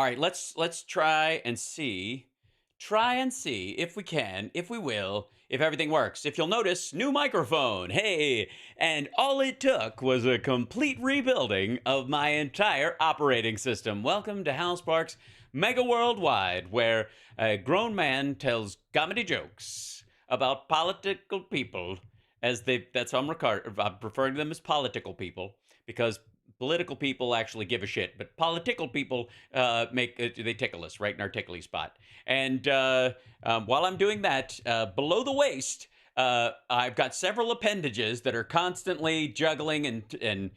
right, let's try and see if we can, if we will, if everything works. If you'll notice, new microphone. Hey, and all it took was a complete rebuilding of my entire operating system. Welcome to Hal Sparks' Megaworldwide, where a grown man tells comedy jokes about political people that's how I'm referring to them as political people because political people actually give a shit, but political people they tickle us right in our tickly spot. And while I'm doing that, below the waist, I've got several appendages that are constantly juggling and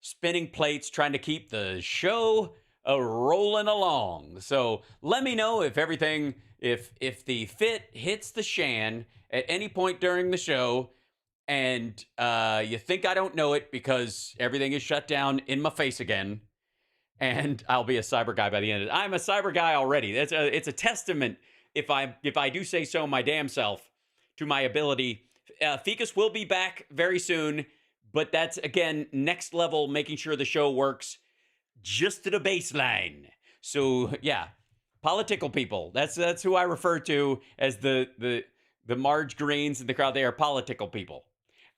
spinning plates, trying to keep the show rolling along. So let me know if everything, if the fit hits the shan at any point during the show, and you think I don't know it because everything is shut down in my face again, and I'll be a cyber guy by the end of it. I'm a cyber guy already. It's a testament, if I do say so my damn self, to my ability. Ficus will be back very soon, but that's again next level, making sure the show works just to the baseline. So yeah, political people. That's who I refer to as the Marge Greens in the crowd. They are political people.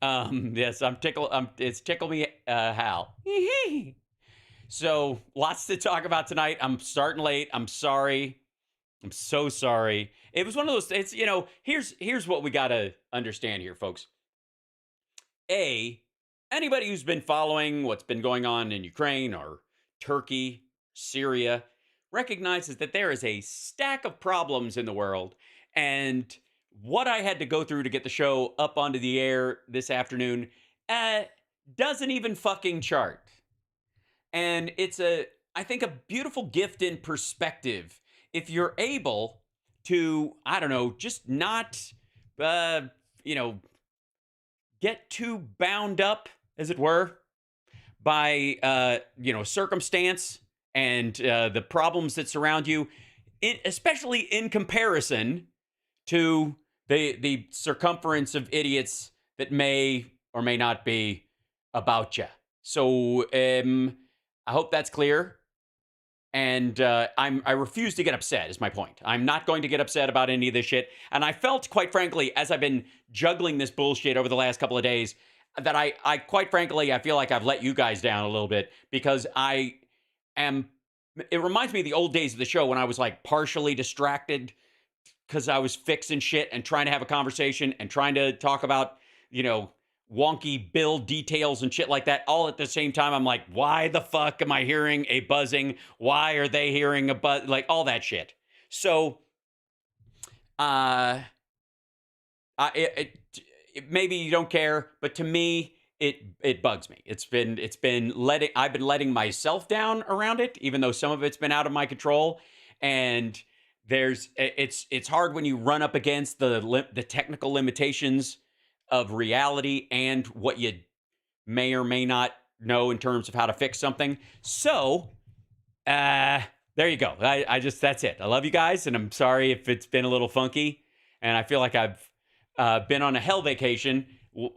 Yes, it's tickle me, Hal. So lots to talk about tonight. I'm starting late. I'm sorry. I'm so sorry. It was one of those. It's here's what we gotta understand here, folks. Anybody who's been following what's been going on in Ukraine or Turkey, Syria, recognizes that there is a stack of problems in the world, and what I had to go through to get the show up onto the air this afternoon doesn't even fucking chart. And it's I think, a beautiful gift in perspective if you're able to, I don't know, just not, get too bound up, as it were, by, circumstance and the problems that surround you, especially in comparison to the circumference of idiots that may or may not be about you. So I hope that's clear. And I refuse to get upset, is my point. I'm not going to get upset about any of this shit. And I felt, quite frankly, as I've been juggling this bullshit over the last couple of days, that I quite frankly, I feel like I've let you guys down a little bit, because it reminds me of the old days of the show when I was like partially distracted because I was fixing shit and trying to have a conversation and trying to talk about, wonky bill details and shit like that, all at the same time. I'm like, why the fuck am I hearing a buzzing? Why are they hearing a buzz? Like, all that shit. So, maybe you don't care, but to me, it bugs me. I've been letting myself down around it, even though some of it's been out of my control. And it's hard when you run up against the technical limitations of reality and what you may or may not know in terms of how to fix something. So, there you go. That's it. I love you guys, and I'm sorry if it's been a little funky. And I feel like I've been on a hell vacation,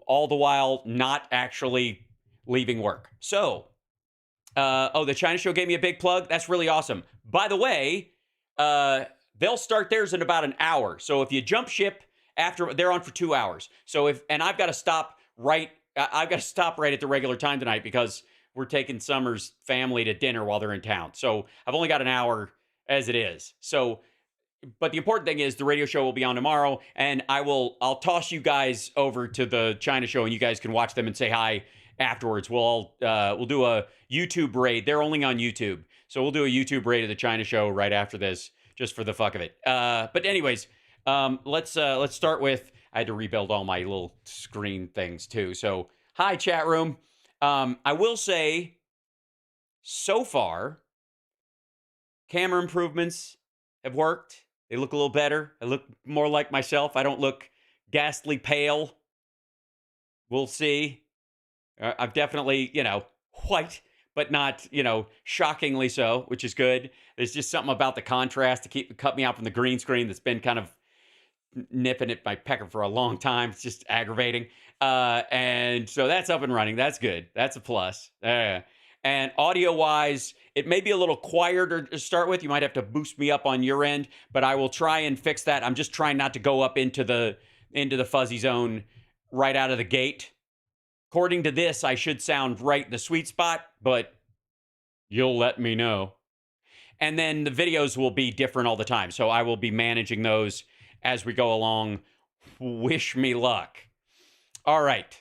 all the while not actually leaving work. So, the China show gave me a big plug. That's really awesome. By the way, they'll start theirs in about an hour. So if you jump ship after, they're on for 2 hours. So I've got to stop right at the regular time tonight because we're taking Summer's family to dinner while they're in town. So I've only got an hour as it is. So, but the important thing is the radio show will be on tomorrow, and I'll toss you guys over to the China show, and you guys can watch them and say hi afterwards. We'll do a YouTube raid. They're only on YouTube, so we'll do a YouTube raid of the China show right after this, just for the fuck of it. But anyways, let's start with, I had to rebuild all my little screen things too. So hi, chat room. I will say, so far, camera improvements have worked. They look a little better. I look more like myself. I don't look ghastly pale. We'll see. I'm definitely, white, but not, shockingly so, which is good. There's just something about the contrast to cut me out from the green screen that's been kind of nipping at my pecker for a long time. It's just aggravating. And so that's up and running. That's good. That's a plus. And audio-wise, it may be a little quieter to start with. You might have to boost me up on your end, but I will try and fix that. I'm just trying not to go up into the fuzzy zone right out of the gate. According to this, I should sound right in the sweet spot, but you'll let me know. And then the videos will be different all the time, so I will be managing those as we go along. Wish me luck. All right.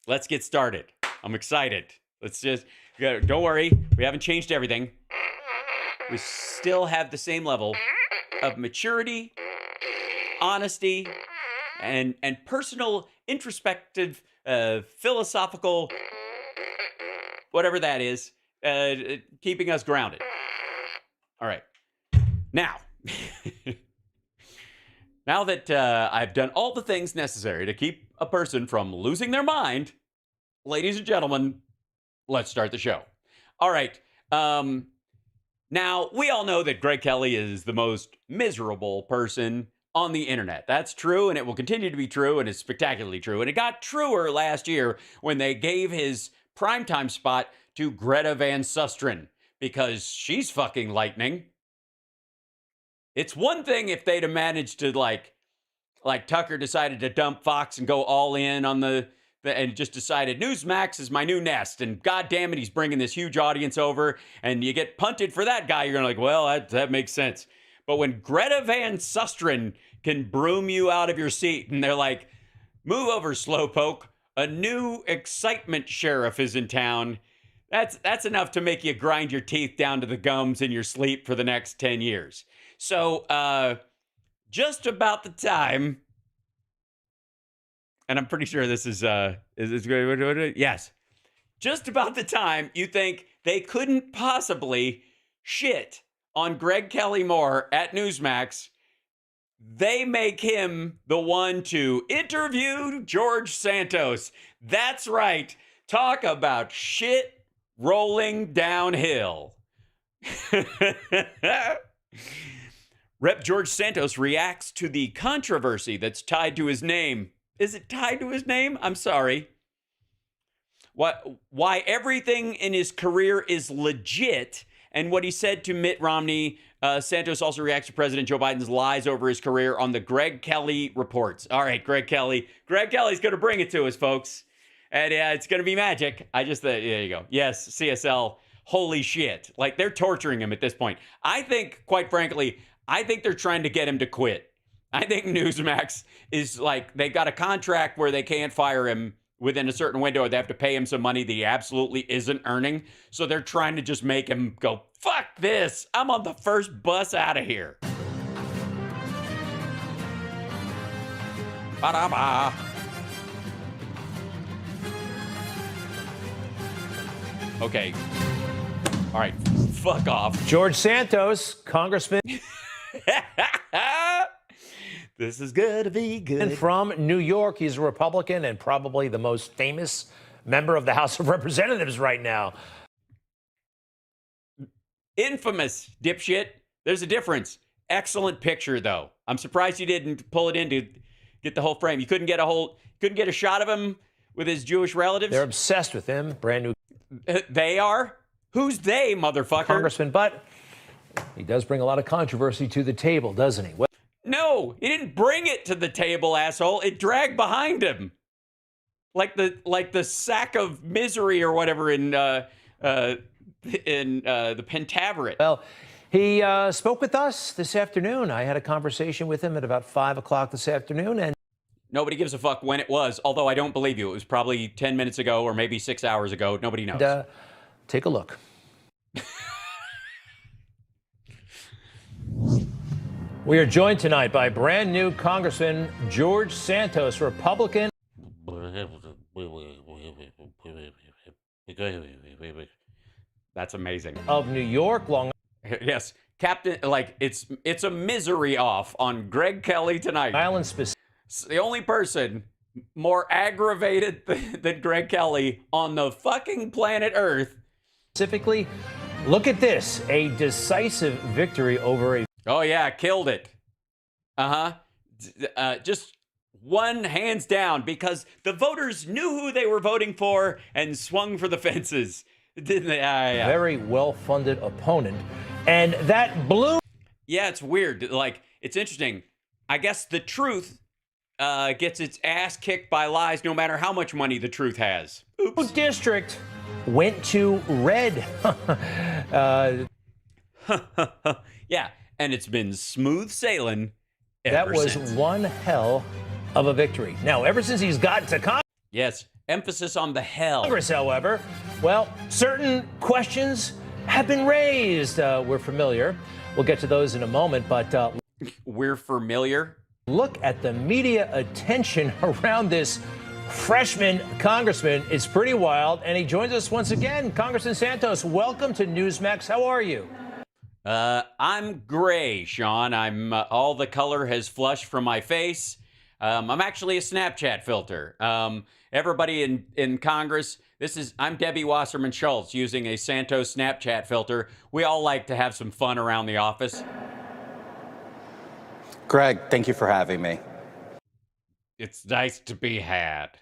Let's get started. I'm excited. Let's just, don't worry, we haven't changed everything. We still have the same level of maturity, honesty, and personal, introspective, philosophical, whatever that is, keeping us grounded. All right. Now, now that I've done all the things necessary to keep a person from losing their mind, ladies and gentlemen, let's start the show. All right. Now, we all know that Greg Kelly is the most miserable person on the internet. That's true, and it will continue to be true, and it's spectacularly true. And it got truer last year when they gave his primetime spot to Greta Van Susteren, because she's fucking lightning. It's one thing if they'd have managed to, like Tucker decided to dump Fox and go all in on and just decided Newsmax is my new nest, and god damn it, he's bringing this huge audience over, and you get punted for that guy, you're gonna like, well, that makes sense. But when Greta Van Susteren can broom you out of your seat, and they're like, move over, slowpoke, a new excitement sheriff is in town, that's enough to make you grind your teeth down to the gums in your sleep for the next 10 years. So, just about the time, and I'm pretty sure this is yes, just about the time you think they couldn't possibly shit on Greg Kelly more at Newsmax, they make him the one to interview George Santos. That's right. Talk about shit rolling downhill. Rep. George Santos reacts to the controversy that's tied to his name. Is it tied to his name? I'm sorry. Why everything in his career is legit, and what he said to Mitt Romney. Santos also reacts to President Joe Biden's lies over his career on the Greg Kelly reports. All right, Greg Kelly. Greg Kelly's going to bring it to us, folks. And it's going to be magic. There you go. Yes, CSL. Holy shit. Like, they're torturing him at this point. I think, quite frankly, they're trying to get him to quit. I think Newsmax is like, they got a contract where they can't fire him within a certain window, or they have to pay him some money that he absolutely isn't earning. So they're trying to just make him go, fuck this. I'm on the first bus out of here. Ba-da-ba. Okay. All right. Fuck off. George Santos, Congressman. This is gonna be good. From New York, he's a Republican and probably the most famous member of the House of Representatives right now. Infamous, dipshit. There's a difference. Excellent picture, though. I'm surprised you didn't pull it in to get the whole frame. You couldn't get a shot of him with his Jewish relatives? They're obsessed with him. Brand new. They are? Who's they, motherfucker? Congressman, but he does bring a lot of controversy to the table, doesn't he? No, he didn't bring it to the table, asshole. It dragged behind him. Like the sack of misery or whatever in the Pentaveret. Well, he spoke with us this afternoon. I had a conversation with him at about 5 o'clock this afternoon, and nobody gives a fuck when it was, although I don't believe you. It was probably 10 minutes ago or maybe 6 hours ago. Nobody knows. Take a look. We are joined tonight by brand new Congressman George Santos, Republican. That's amazing. Of New York, Long. Yes, Captain. Like it's a misery off on Greg Kelly tonight. Island specific. The only person more aggravated than Greg Kelly on the fucking planet Earth. Specifically, look at this: a decisive victory over a. Oh yeah, killed it. Just won hands down because the voters knew who they were voting for and swung for the fences. Didn't they? Yeah. Very well-funded opponent. And that blew. Yeah, it's weird. Like, it's interesting. I guess the truth gets its ass kicked by lies no matter how much money the truth has. Oops. District went to red. Yeah, and it's been smooth sailing That ever was since. one hell of a victory. Now, ever since he's gotten to Congress, Yes, emphasis on the hell. however, well, certain questions have been raised. We're familiar. We'll get to those in a moment, but We're familiar. look at the media attention around this freshman congressman. It's pretty wild, and he joins us once again. Congressman Santos, welcome to Newsmax. How are you? I'm gray, Sean. I'm all the color has flushed from my face. I'm actually a Snapchat filter. Everybody in Congress, I'm Debbie Wasserman Schultz using a Santos Snapchat filter. We all like to have some fun around the office. Greg, thank you for having me. It's nice to be had.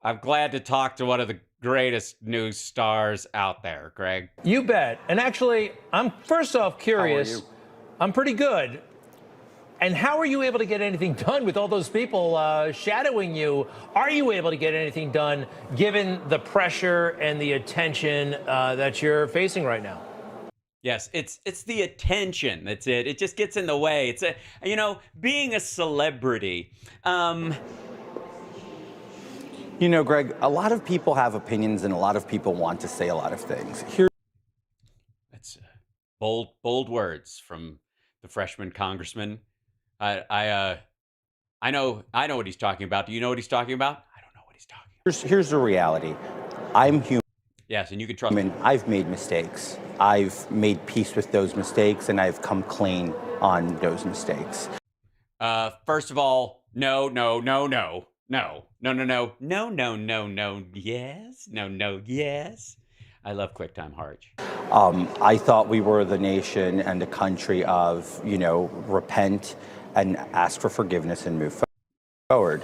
I'm glad to talk to one of the greatest news stars out there, Greg. You bet. And actually, I'm first off curious. How are you? I'm pretty good. And how are you able to get anything done with all those people shadowing you? Are you able to get anything done given the pressure and the attention that you're facing right now? Yes, it's the attention. That's it. It just gets in the way. It's being a celebrity. You know, Greg, a lot of people have opinions and a lot of people want to say a lot of things. That's bold words from the freshman congressman. I know what he's talking about. Do you know what he's talking about? I don't know what he's talking about. Here's the reality. I'm human. Yes, and you can trust me. I've made mistakes. I've made peace with those mistakes, and I've come clean on those mistakes. First of all, no, yes. I love QuickTime Harge. I thought we were the nation and the country of, repent and ask for forgiveness and move forward.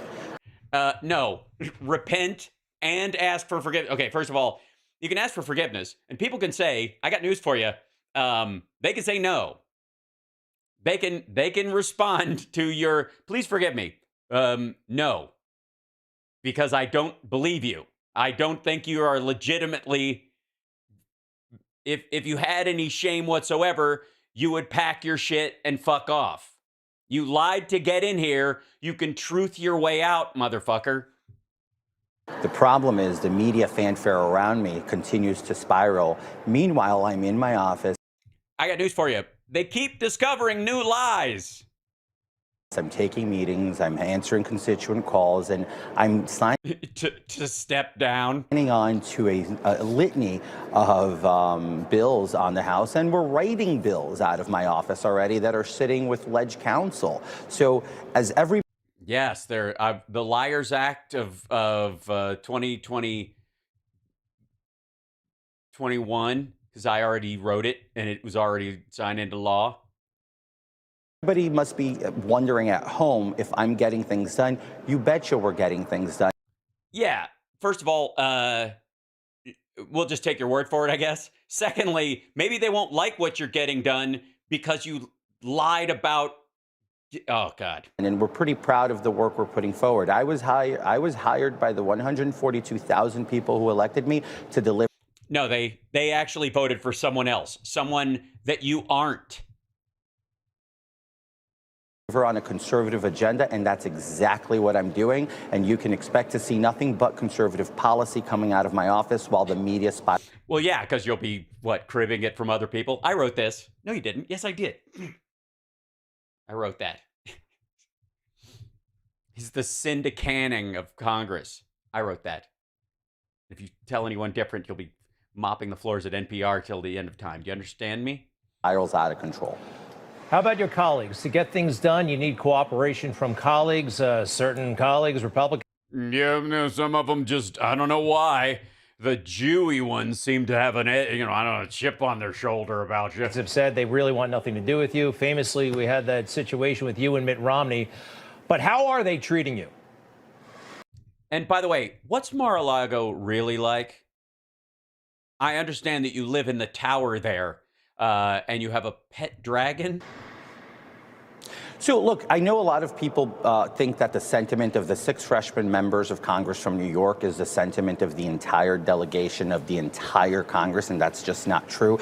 No, repent and ask for forgiveness. Okay, first of all, you can ask for forgiveness, and people can say, "I got news for you." They can say no. They can respond to your, "Please forgive me." No, because I don't believe you. I don't think you are legitimately. If you had any shame whatsoever, you would pack your shit and fuck off. You lied to get in here. You can truth your way out, motherfucker. The problem is the media fanfare around me continues to spiral. Meanwhile, I'm in my office. I got news for you. They keep discovering new lies. I'm taking meetings, I'm answering constituent calls, and I'm signing to step down. on to a litany of bills on the House, and we're writing bills out of my office already that are sitting with ledge counsel. So as every Yes, they're the Liars Act of 2020, 21, because I already wrote it and it was already signed into law. Everybody must be wondering at home if I'm getting things done. You betcha we're getting things done. Yeah. First of all, we'll just take your word for it, I guess. Secondly, maybe they won't like what you're getting done because you lied about. Oh, God. And we're pretty proud of the work we're putting forward. I was hired by the 142,000 people who elected me to deliver. No, they actually voted for someone else, someone that you aren't. On a conservative agenda, and that's exactly what I'm doing. And you can expect to see nothing but conservative policy coming out of my office while the media spot. Well, yeah, because you'll be, cribbing it from other people? I wrote this. No, you didn't. Yes, I did. I wrote that. He's the Cinda Canning of Congress. I wrote that. If you tell anyone different, you'll be mopping the floors at NPR till the end of time. Do you understand me? Spirals out of control. How about your colleagues? To get things done, you need cooperation from colleagues, certain colleagues, Republicans. Yeah, no, some of them just, I don't know why. The Jewy ones seem to have a chip on their shoulder about you. Have said they really want nothing to do with you. Famously, we had that situation with you and Mitt Romney. But how are they treating you? And by the way, what's Mar-a-Lago really like? I understand that you live in the tower there, and you have a pet dragon. So, look, I know a lot of people think that the sentiment of the 6 freshman members of Congress from New York is the sentiment of the entire delegation of the entire Congress, and that's just not true.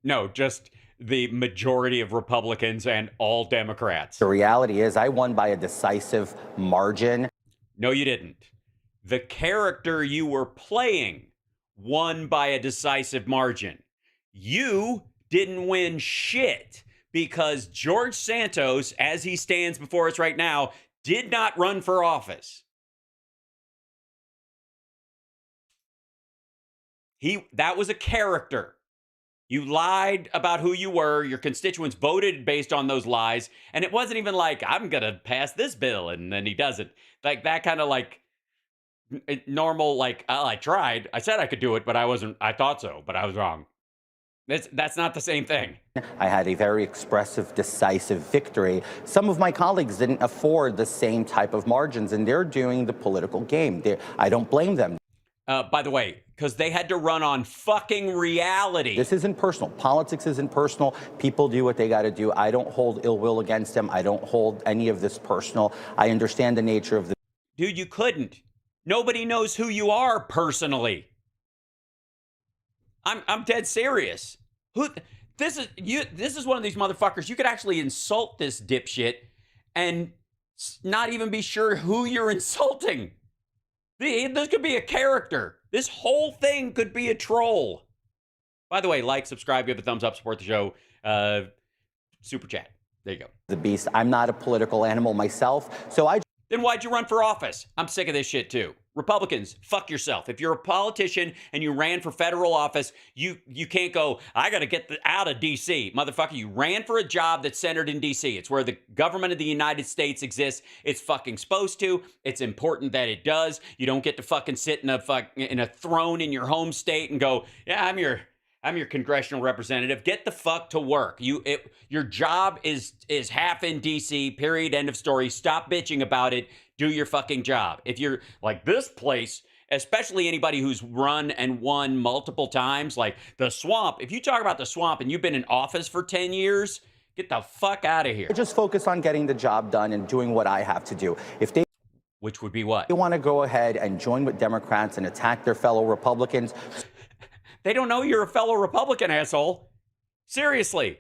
No, just the majority of Republicans and all Democrats. The reality is I won by a decisive margin. No, you didn't. The character you were playing won by a decisive margin. You didn't win shit because George Santos, as he stands before us right now, did not run for office. That was a character. You lied about who you were. Your constituents voted based on those lies. And it wasn't even like, I'm going to pass this bill, and then he doesn't. Like that kind of like normal, like, oh, I tried. I said I could do it, but I thought so, but I was wrong. That's not the same thing. I had a very expressive, decisive victory. Some of my colleagues didn't afford the same type of margins, and they're doing the political game. I don't blame them. By the way, because they had to run on fucking reality. This isn't personal. Politics isn't personal. People do what they got to do. I don't hold ill will against them. I don't hold any of this personal. I understand the nature of the... Dude, you couldn't. Nobody knows who you are personally. I'm dead serious. This is one of these motherfuckers. You could actually insult this dipshit and not even be sure who you're insulting. This could be a character. This whole thing could be a troll. By the way, like, subscribe, give a thumbs up, support the show. Super chat. There you go. The beast. I'm not a political animal myself, so Then why'd you run for office? I'm sick of this shit too. Republicans, fuck yourself. If you're a politician and you ran for federal office, you can't go, I got to get out of D.C. Motherfucker, you ran for a job that's centered in D.C. It's where the government of the United States exists. It's fucking supposed to. It's important that it does. You don't get to fucking sit in a throne in your home state and go, yeah, I'm your congressional representative. Get the fuck to work. Your job is half in D.C., period, end of story. Stop bitching about it. Do your fucking job. If you're like this place, especially anybody who's run and won multiple times, like the swamp, if you talk about the swamp and you've been in office for 10 years, get the fuck out of here. just focus on getting the job done and doing what I have to do. Which would be what? They want to go ahead and join with Democrats and attack their fellow Republicans. They don't know you're a fellow Republican, asshole. Seriously.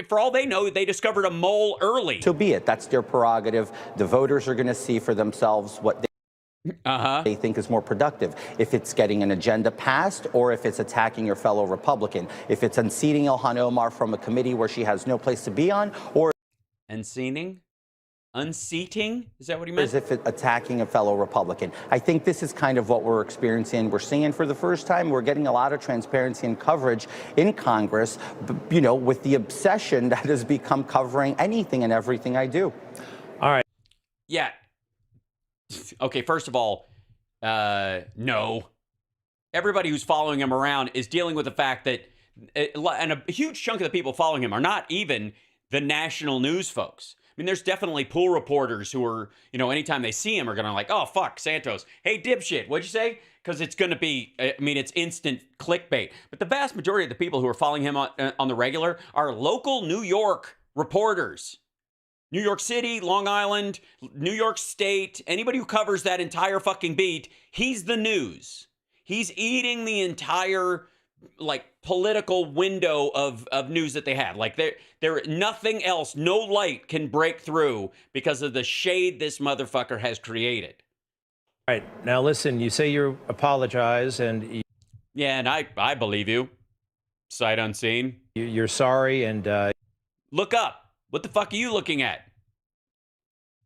For all they know, they discovered a mole early. So be it. That's their prerogative. The voters are going to see for themselves what they think is more productive. If it's getting an agenda passed or if it's attacking your fellow Republican. If it's unseating Ilhan Omar from a committee where she has no place to be on, or... Unseating? Is that what he meant? As if it's attacking a fellow Republican. I think this is kind of what we're experiencing. We're seeing for the first time, we're getting a lot of transparency and coverage in Congress, with the obsession that has become covering anything and everything I do. All right. Yeah. Okay, first of all, no. Everybody who's following him around is dealing with the fact that, and a huge chunk of the people following him are not even the national news folks. I mean, there's definitely pool reporters who are, anytime they see him are going to like, oh, fuck, Santos. Hey, dipshit, what'd you say? Because it's going to be, it's instant clickbait. But the vast majority of the people who are following him on the regular are local New York reporters. New York City, Long Island, New York State, anybody who covers that entire fucking beat, he's the news. He's eating the entire political window of news that they have. There nothing else, no light can break through because of the shade this motherfucker has created. All right. Now listen, you say you apologize and yeah, and I believe you. Sight unseen. You're sorry and look up. What the fuck are you looking at?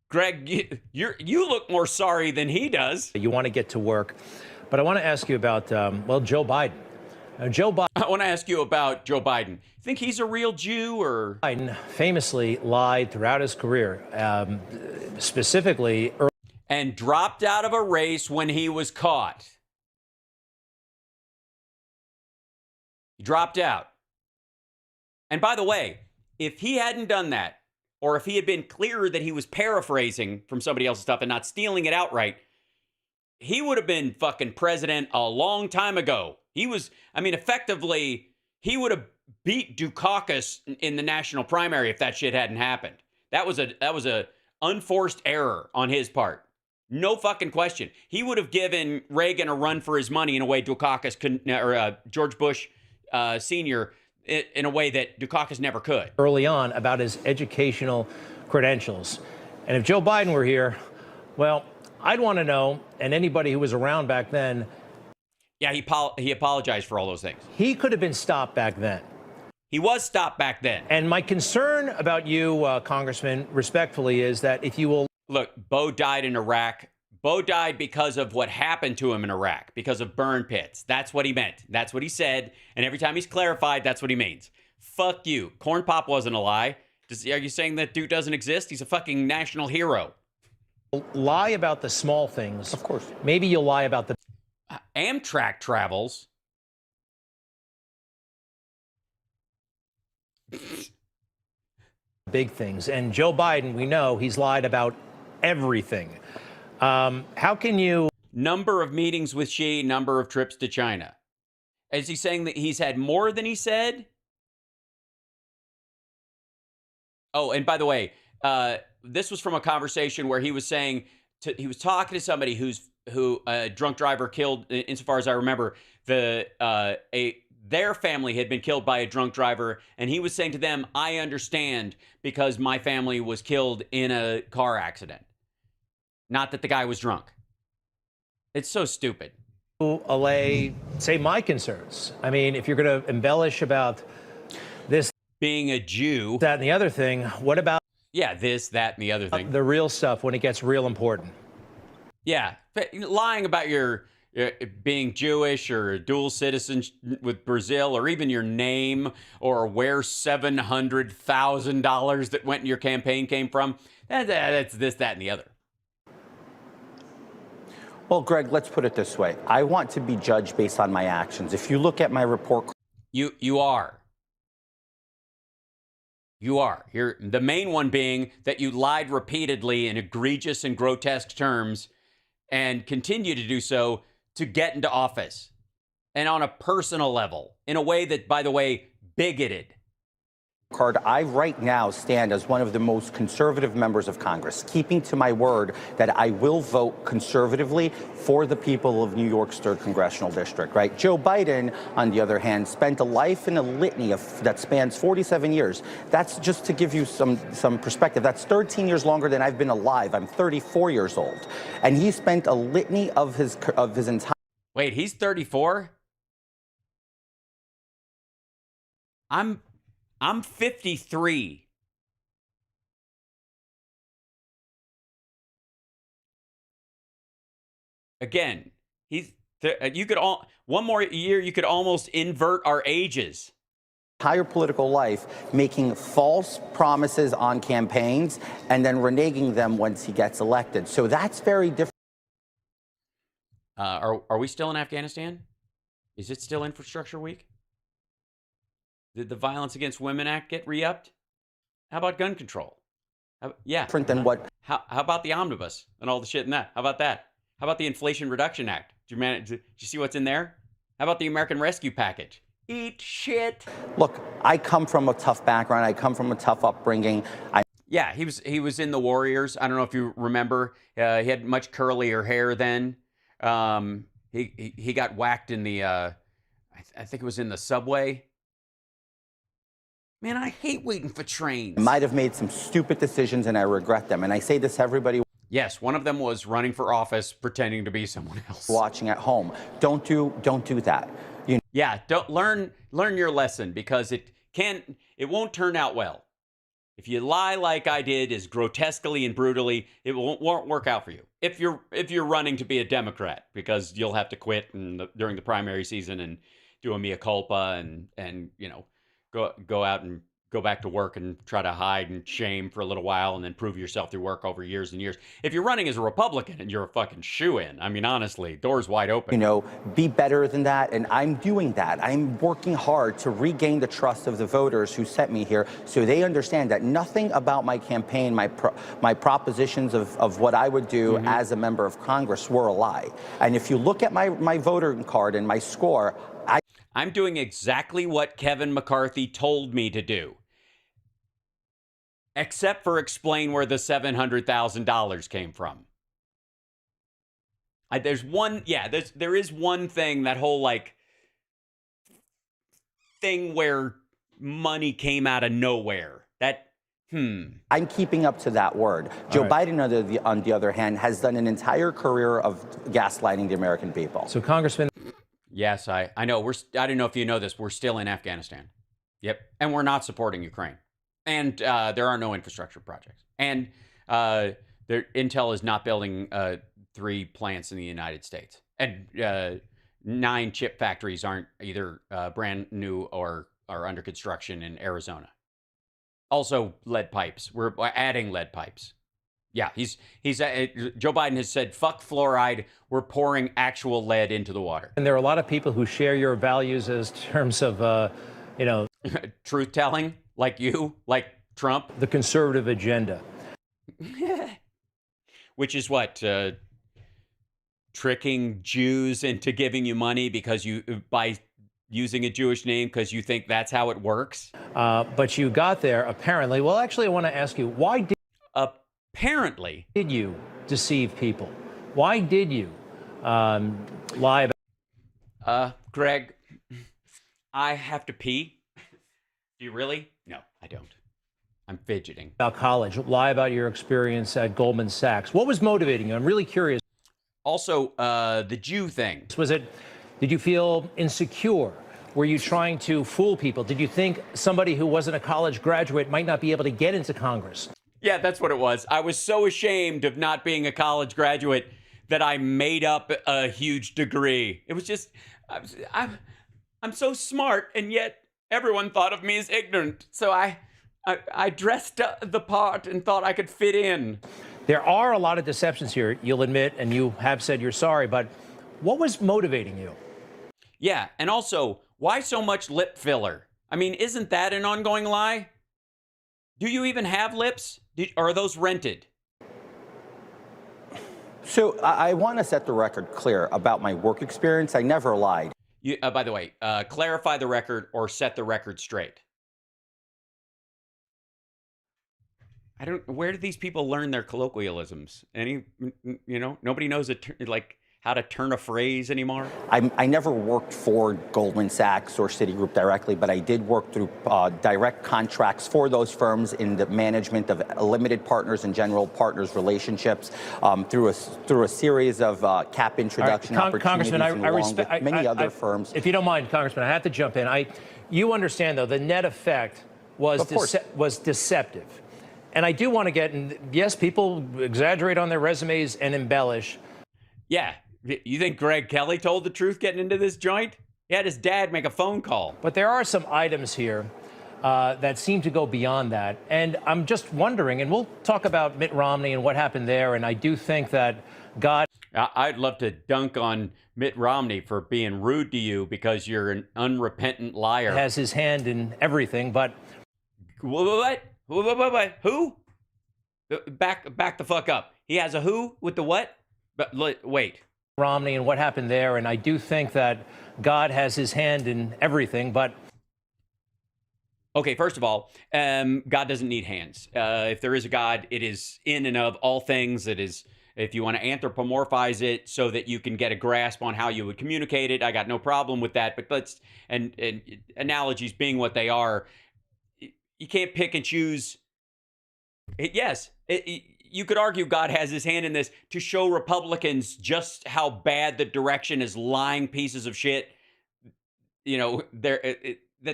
Greg, you look more sorry than he does. You want to get to work. But I want to ask you about Joe Biden. Joe Biden. I want to ask you about Joe Biden. Think he's a real Jew or? Biden famously lied throughout his career, specifically. And dropped out of a race when he was caught. He dropped out. And by the way, if he hadn't done that, or if he had been clearer that he was paraphrasing from somebody else's stuff and not stealing it outright, he would have been fucking president a long time ago. He was, I mean, effectively, he would have beat Dukakis in the national primary if that shit hadn't happened. That was a unforced error on his part. No fucking question. He would have given Reagan a run for his money in a way Dukakis couldn't, or George Bush Sr. in a way that Dukakis never could. Early on about his educational credentials. And if Joe Biden were here, well, I'd want to know, and anybody who was around back then. Yeah, he apologized for all those things. He could have been stopped back then. He was stopped back then. And my concern about you, Congressman, respectfully, is that if you will... Look, Bo died in Iraq. Bo died because of what happened to him in Iraq, because of burn pits. That's what he meant. That's what he said. And every time he's clarified, that's what he means. Fuck you. Corn Pop wasn't a lie. Are you saying that dude doesn't exist? He's a fucking national hero. Lie about the small things. Of course. Maybe you'll lie about the... Amtrak travels. Big things. And Joe Biden, we know he's lied about everything. How can you... Number of meetings with Xi, number of trips to China. Is he saying that he's had more than he said? Oh, and by the way, this was from a conversation where he was saying, he was talking to somebody who a drunk driver killed, insofar as I remember, their family had been killed by a drunk driver, and he was saying to them, I understand because my family was killed in a car accident. Not that the guy was drunk. It's so stupid. Allay, say, my concerns. I mean, if you're going to embellish about this, being a Jew, that, and the other thing, what about... Yeah, this, that, and the other thing. The real stuff when it gets real important. Yeah, lying about your being Jewish or dual citizen with Brazil, or even your name, or where $700,000 that went in your campaign came from. That's this, that, and the other. Well, Greg, let's put it this way. I want to be judged based on my actions. If you look at my report... You are. You are. The main one being that you lied repeatedly in egregious and grotesque terms and continue to do so to get into office, and on a personal level, in a way that, by the way, bigoted. I right now stand as one of the most conservative members of Congress, keeping to my word that I will vote conservatively for the people of New York's 3rd Congressional District, right? Joe Biden, on the other hand, spent a life in a litany that spans 47 years. That's just to give you some perspective. That's 13 years longer than I've been alive. I'm 34 years old. And he spent a litany of his entire... Wait, he's 34? I'm 53. Again, you could one more year, you could almost invert our ages. Entire political life making false promises on campaigns and then reneging them once he gets elected. So that's very different. Are we still in Afghanistan? Is it still Infrastructure Week? Did the Violence Against Women Act get re-upped? How about gun control? Yeah. Different than what? How about the omnibus and all the shit in that? How about that? How about the Inflation Reduction Act? Did you see what's in there? How about the American Rescue Package? Eat shit. Look, I come from a tough background. I come from a tough upbringing. Yeah, he was in the Warriors. I don't know if you remember. He had much curlier hair then. He got whacked in the I think it was in the subway. Man, I hate waiting for trains. I might have made some stupid decisions and I regret them. And I say this to everybody. Yes, one of them was running for office pretending to be someone else. Watching at home. Don't do that. Yeah, don't learn your lesson, because it won't turn out well. If you lie like I did, as grotesquely and brutally, it won't work out for you. If you're running to be a Democrat, because you'll have to quit during the primary season and do a mea culpa and go out and go back to work and try to hide and shame for a little while and then prove yourself through work over years and years. If you're running as a Republican and you're a fucking shoo-in, I mean, honestly, doors wide open. You know, be better than that, and I'm doing that. I'm working hard to regain the trust of the voters who sent me here so they understand that nothing about my campaign, my propositions of what I would do as a member of Congress were a lie. And if you look at my voter card and my score, I'm doing exactly what Kevin McCarthy told me to do, except for explain where the $700,000 came from. There is one thing, that whole like thing where money came out of nowhere. I'm keeping up to that word. Joe Biden, on the other hand, has done an entire career of gaslighting the American people. So, Congressman. Yes, I know. I don't know if you know this. We're still in Afghanistan. Yep. And we're not supporting Ukraine. And there are no infrastructure projects. And Intel is not building 3 plants in the United States. And 9 chip factories aren't either brand new or are under construction in Arizona. Also, lead pipes. We're adding lead pipes. Yeah, he's Joe Biden has said, fuck fluoride. We're pouring actual lead into the water. And there are a lot of people who share your values as terms of, truth telling, like you, like Trump. The conservative agenda. Which is what? Tricking Jews into giving you money by using a Jewish name because you think that's how it works? But you got there, apparently. Well, actually, I want to ask you, why apparently did you deceive people? Why did you lie about... Greg, I have to pee. Do you really? No, I don't. I'm fidgeting. About college, lie about your experience at Goldman Sachs. What was motivating you? I'm really curious. Also, the Jew thing. Did you feel insecure? Were you trying to fool people? Did you think somebody who wasn't a college graduate might not be able to get into Congress? Yeah, that's what it was. I was so ashamed of not being a college graduate that I made up a huge degree. It was just, I'm so smart, and yet everyone thought of me as ignorant. So I dressed the part and thought I could fit in. There are a lot of deceptions here, you'll admit, and you have said you're sorry, but what was motivating you? Yeah, and also, why so much lip filler? I mean, isn't that an ongoing lie? Do you even have lips? Or are those rented? So I want to set the record clear about my work experience. I never lied. By the way, clarify the record or set the record straight. Where do these people learn their colloquialisms? Nobody knows how to turn a phrase anymore? I never worked for Goldman Sachs or Citigroup directly, but I did work through direct contracts for those firms in the management of limited partners and general partners relationships through a series of cap introduction opportunities. Congressman, I respect many other firms. If you don't mind, Congressman, I have to jump in. You understand, though, the net effect was deceptive. And I do want to get, and yes, people exaggerate on their resumes and embellish. Yeah. You think Greg Kelly told the truth getting into this joint? He had his dad make a phone call. But there are some items here that seem to go beyond that. And I'm just wondering, and we'll talk about Mitt Romney and what happened there. And I do think that I'd love to dunk on Mitt Romney for being rude to you because you're an unrepentant liar. Has his hand in everything, but... What? Who? Back the fuck up. He has a who with the what? But wait. Romney and what happened there, and I do think that God has his hand in everything, but... Okay, first of all, God doesn't need hands. If there is a God, it is in and of all things. It is, if you want to anthropomorphize it so that you can get a grasp on how you would communicate it, I got no problem with that. But and analogies being what they are, you can't pick and choose. You could argue God has his hand in this to show Republicans just how bad the direction is lying pieces of shit, that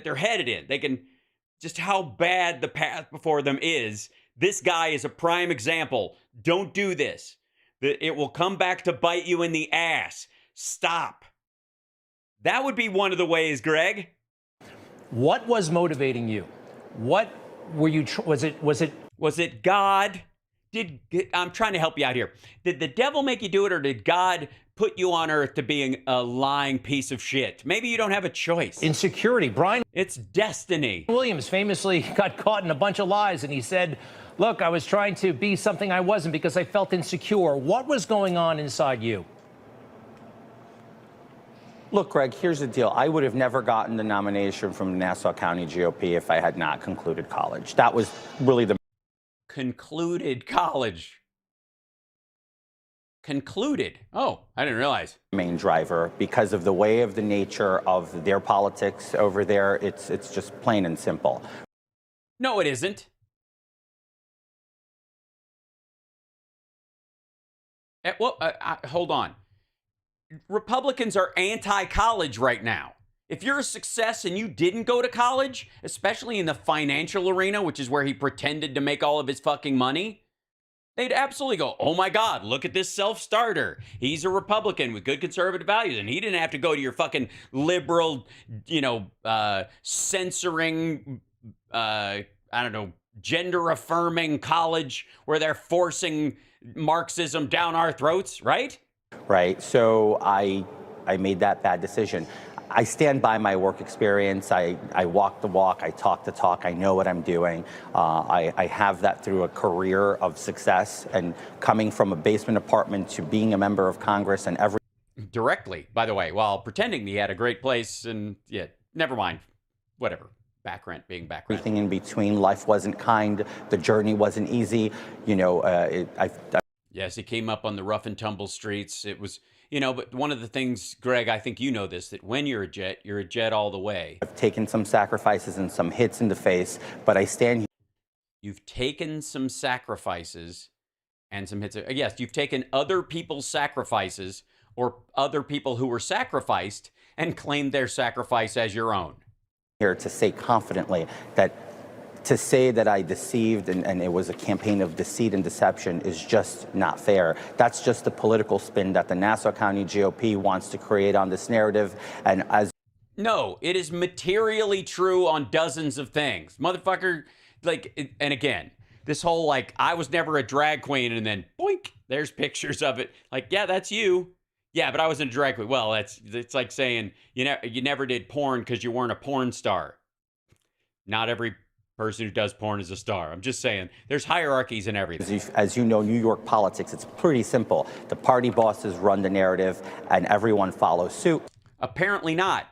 they're headed in. They can, just how bad the path before them is. This guy is a prime example. Don't do this. It will come back to bite you in the ass. Stop. That would be one of the ways, Greg. What was motivating you? What were you? Was it? Was it God? I'm trying to help you out here. Did the devil make you do it, or did God put you on earth to being a lying piece of shit? Maybe you don't have a choice. Insecurity. Brian It's destiny. Williams famously got caught in a bunch of lies, and he said, look, I was trying to be something I wasn't because I felt insecure. What was going on inside you? Look, Greg, here's the deal. I would have never gotten the nomination from the Nassau County GOP if I had not concluded college. That was really the Concluded college. Concluded. Oh, I didn't realize. main driver because of the way of the nature of their politics over there. It's just plain and simple. No, it isn't. Hold on. Republicans are anti-college right now. If you're a success and you didn't go to college, especially in the financial arena, which is where he pretended to make all of his fucking money, they'd absolutely go, oh my God, look at this self-starter. He's a Republican with good conservative values, and he didn't have to go to your fucking liberal, censoring, gender-affirming college where they're forcing Marxism down our throats, right? Right. So I made that bad decision. I stand by my work experience. I walk the walk. I talk the talk. I know what I'm doing. I have that through a career of success, and coming from a basement apartment to being a member of Congress and every Directly, by the way, while pretending he had a great place, and yeah, never mind. Whatever. Back rent being back rent. everything in between. Life wasn't kind. The journey wasn't easy. Yes, he came up on the rough and tumble streets. It was, but one of the things, Greg, I think you know this, that when you're a jet all the way. I've taken some sacrifices and some hits in the face, but I stand here. You've taken some sacrifices and some hits. Yes, you've taken other people's sacrifices or other people who were sacrificed and claimed their sacrifice as your own. Here to say confidently that to say that I deceived and it was a campaign of deceit and deception is just not fair. That's just the political spin that the Nassau County GOP wants to create on this narrative. And no, it is materially true on dozens of things. Motherfucker, and again, this whole I was never a drag queen, and then boink, there's pictures of it. Yeah, that's you. Yeah, but I wasn't a drag queen. Well, it's like saying you never did porn because you weren't a porn star. Not every person who does porn is a star. I'm just saying, there's hierarchies in everything. As you know, New York politics, it's pretty simple. The party bosses run the narrative and everyone follows suit. Apparently not.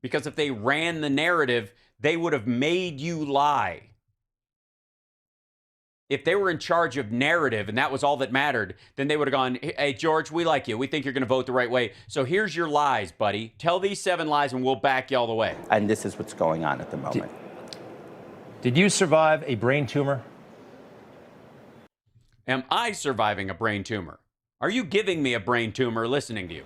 Because if they ran the narrative, they would have made you lie. If they were in charge of narrative and that was all that mattered, then they would have gone, hey, George, we like you. We think you're going to vote the right way. So here's your lies, buddy. Tell these 7 lies and we'll back you all the way. And this is what's going on at the moment. Did you survive a brain tumor? Am I surviving a brain tumor? Are you giving me a brain tumor listening to you?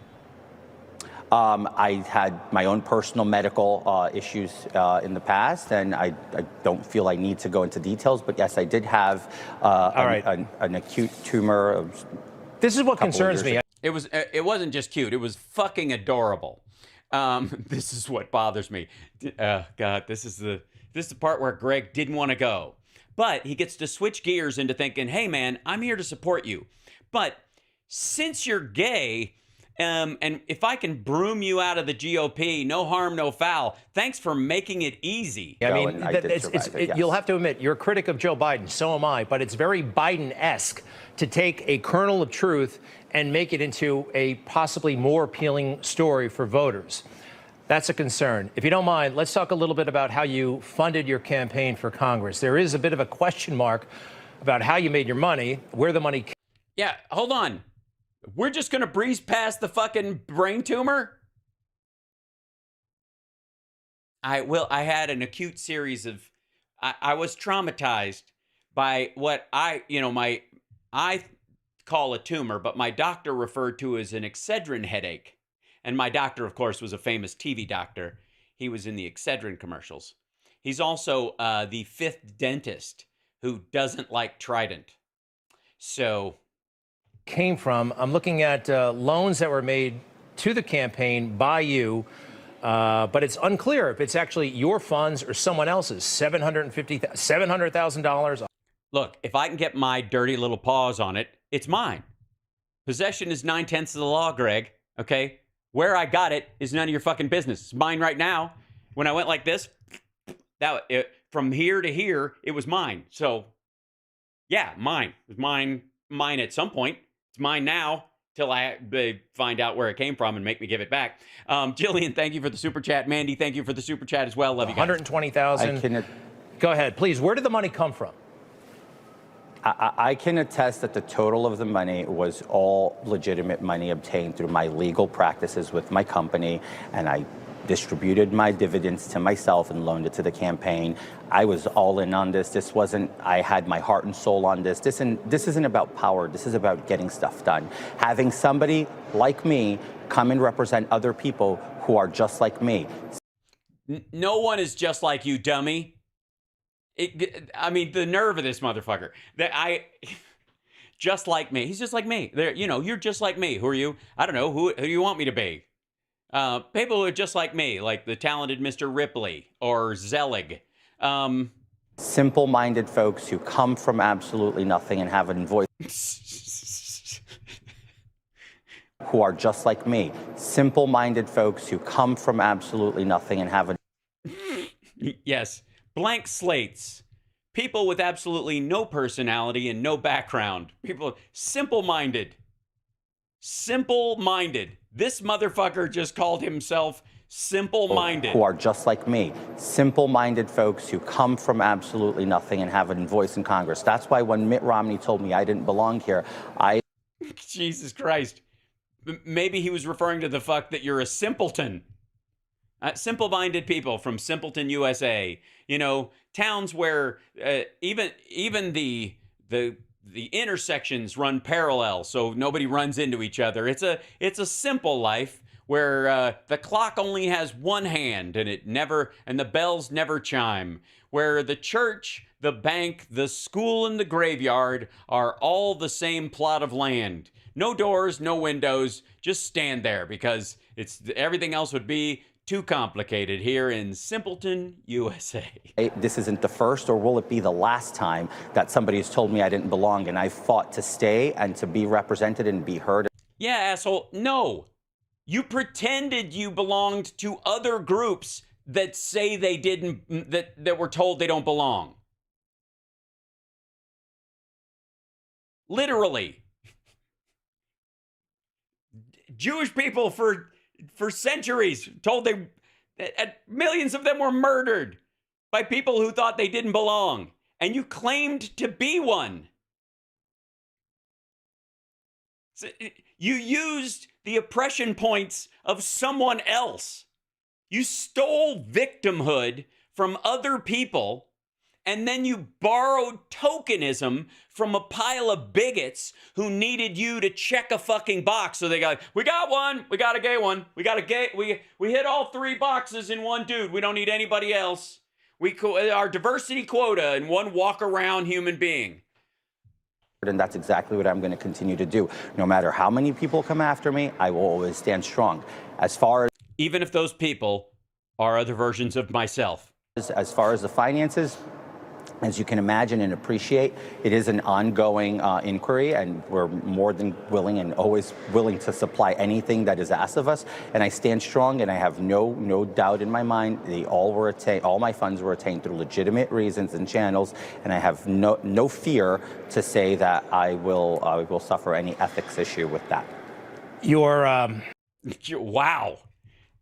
I had my own personal medical issues in the past, and I don't feel I need to go into details, but yes, I did have an acute tumor. This is what concerns me. It wasn't just cute. It was fucking adorable. This is what bothers me. God, this is the part where Greg didn't want to go. But he gets to switch gears into thinking, hey, man, I'm here to support you. But since you're gay, and if I can broom you out of the GOP, no harm, no foul, thanks for making it easy. I mean, you'll have to admit, you're a critic of Joe Biden, so am I, but it's very Biden-esque to take a kernel of truth and make it into a possibly more appealing story for voters. That's a concern. If you don't mind, let's talk a little bit about how you funded your campaign for Congress. There is a bit of a question mark about how you made your money, where the money came. Yeah, hold on. We're just going to breeze past the fucking brain tumor? I had an acute series of, I was traumatized by what I call a tumor, but my doctor referred to as an Excedrin headache. And my doctor, of course, was a famous TV doctor. He was in the Excedrin commercials. He's also the 5th dentist who doesn't like Trident. So came from, I'm looking at loans that were made to the campaign by you but it's unclear if it's actually your funds or someone else's. $700,000. Look, if I can get my dirty little paws on it, it's mine. Possession is 9/10 of the law, Greg. Okay? Where I got it is none of your fucking business. It's mine right now. When I went like this, from here to here, it was mine. So, yeah, mine. It was mine at some point. It's mine now till they find out where it came from and make me give it back. Jillian, thank you for the super chat. Mandy, thank you for the super chat as well. Love you guys. 120,000. Go ahead, please. Where did the money come from? I can attest that the total of the money was all legitimate money obtained through my legal practices with my company, and I distributed my dividends to myself and loaned it to the campaign. I was all in on this. I had my heart and soul on this. This isn't about power. This is about getting stuff done. Having somebody like me come and represent other people who are just like me. No one is just like you, dummy. I mean, the nerve of this motherfucker. Just like me. He's just like me. You're just like me. Who are you? I don't know. Who do you want me to be? People who are just like me, like the talented Mr. Ripley or Zelig. Simple-minded folks who come from absolutely nothing and have a voice. Who are just like me. Simple-minded folks who come from absolutely nothing and have a... Yes. Blank slates. People with absolutely no personality and no background. People simple-minded. Simple-minded. This motherfucker just called himself simple-minded. Who are just like me. Simple-minded folks who come from absolutely nothing and have a voice in Congress. That's why when Mitt Romney told me I didn't belong here, Jesus Christ. Maybe he was referring to the fact that you're a simpleton. Simple-minded people from Simpleton, USA. Towns where even the intersections run parallel, so nobody runs into each other. It's a simple life where the clock only has one hand and the bells never chime. Where the church, the bank, the school, and the graveyard are all the same plot of land. No doors, no windows. Just stand there because everything else would be too complicated here in Simpleton, USA. This isn't the first, or will it be the last time that somebody has told me I didn't belong, and I fought to stay and to be represented and be heard. Yeah, asshole. No. You pretended you belonged to other groups that say they didn't, that were told they don't belong. Literally. Jewish people for centuries told millions of them were murdered by people who thought they didn't belong, and you claimed to be one. So you used the oppression points of someone else. You stole victimhood from other people, and then you borrowed tokenism from a pile of bigots who needed you to check a fucking box. So they go, we got one, we got a gay one, we hit all 3 boxes in one dude. We don't need anybody else. Our diversity quota in one walk-around human being. And that's exactly what I'm going to continue to do. No matter how many people come after me, I will always stand strong. Even if those people are other versions of myself. As far as the finances, as you can imagine and appreciate, it is an ongoing inquiry, and we're more than willing and always willing to supply anything that is asked of us. And I stand strong, and I have no doubt in my mind all my funds were attained through legitimate reasons and channels, and I have no fear to say that I will suffer any ethics issue with that. Wow.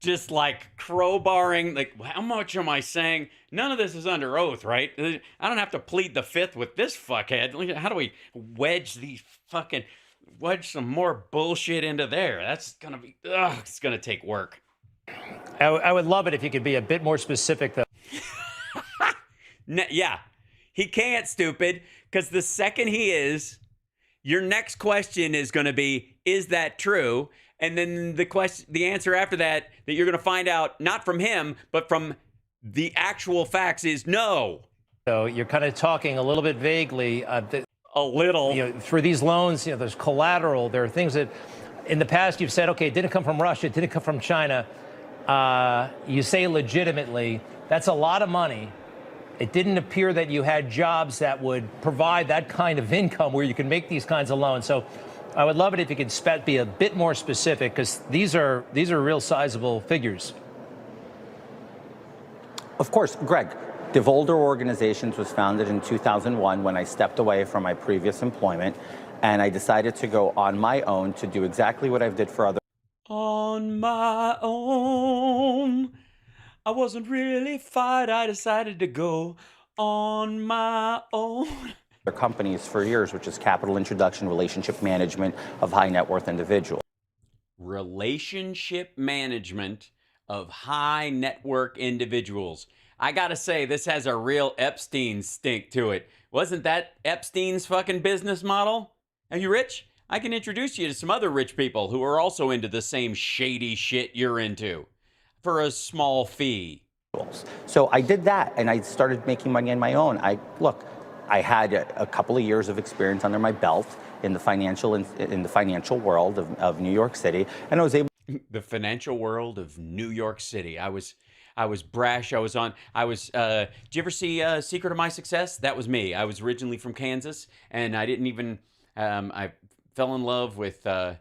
Just like crowbarring, like, how much am I saying? None of this is under oath, right? I don't have to plead the fifth with this fuckhead. How do we wedge some more bullshit into there? That's gonna be, it's gonna take work. I would love it if you could be a bit more specific, though. Yeah, he can't, stupid, because the second he is, your next question is gonna be, is that true? And then the answer after that you're going to find out, not from him, but from the actual facts, is no. So you're kind of talking a little bit vaguely. A little. For these loans, there's collateral. There are things that in the past you've said, okay, it didn't come from Russia, it didn't come from China. You say legitimately. That's a lot of money. It didn't appear that you had jobs that would provide that kind of income where you can make these kinds of loans. So I would love it if you could be a bit more specific, because these are real sizable figures. Of course, Greg, Devolder Organizations was founded in 2001 when I stepped away from my previous employment, and I decided to go on my own to do exactly what I've did for other. On my own. I wasn't really fired. I decided to go on my own. Companies for years, which is capital introduction, relationship management of high net worth individuals. Relationship management of high network individuals. I gotta say, this has a real Epstein stink to it. Wasn't that Epstein's fucking business model? Are you rich? I can introduce you to some other rich people who are also into the same shady shit you're into for a small fee. So I did that, and I started making money on my own. I had a couple of years of experience under my belt in the financial world of New York City, and I was able. The financial world of New York City. I was brash. Did you ever see Secret of My Success? That was me. I was originally from Kansas, and I didn't even. I fell in love with the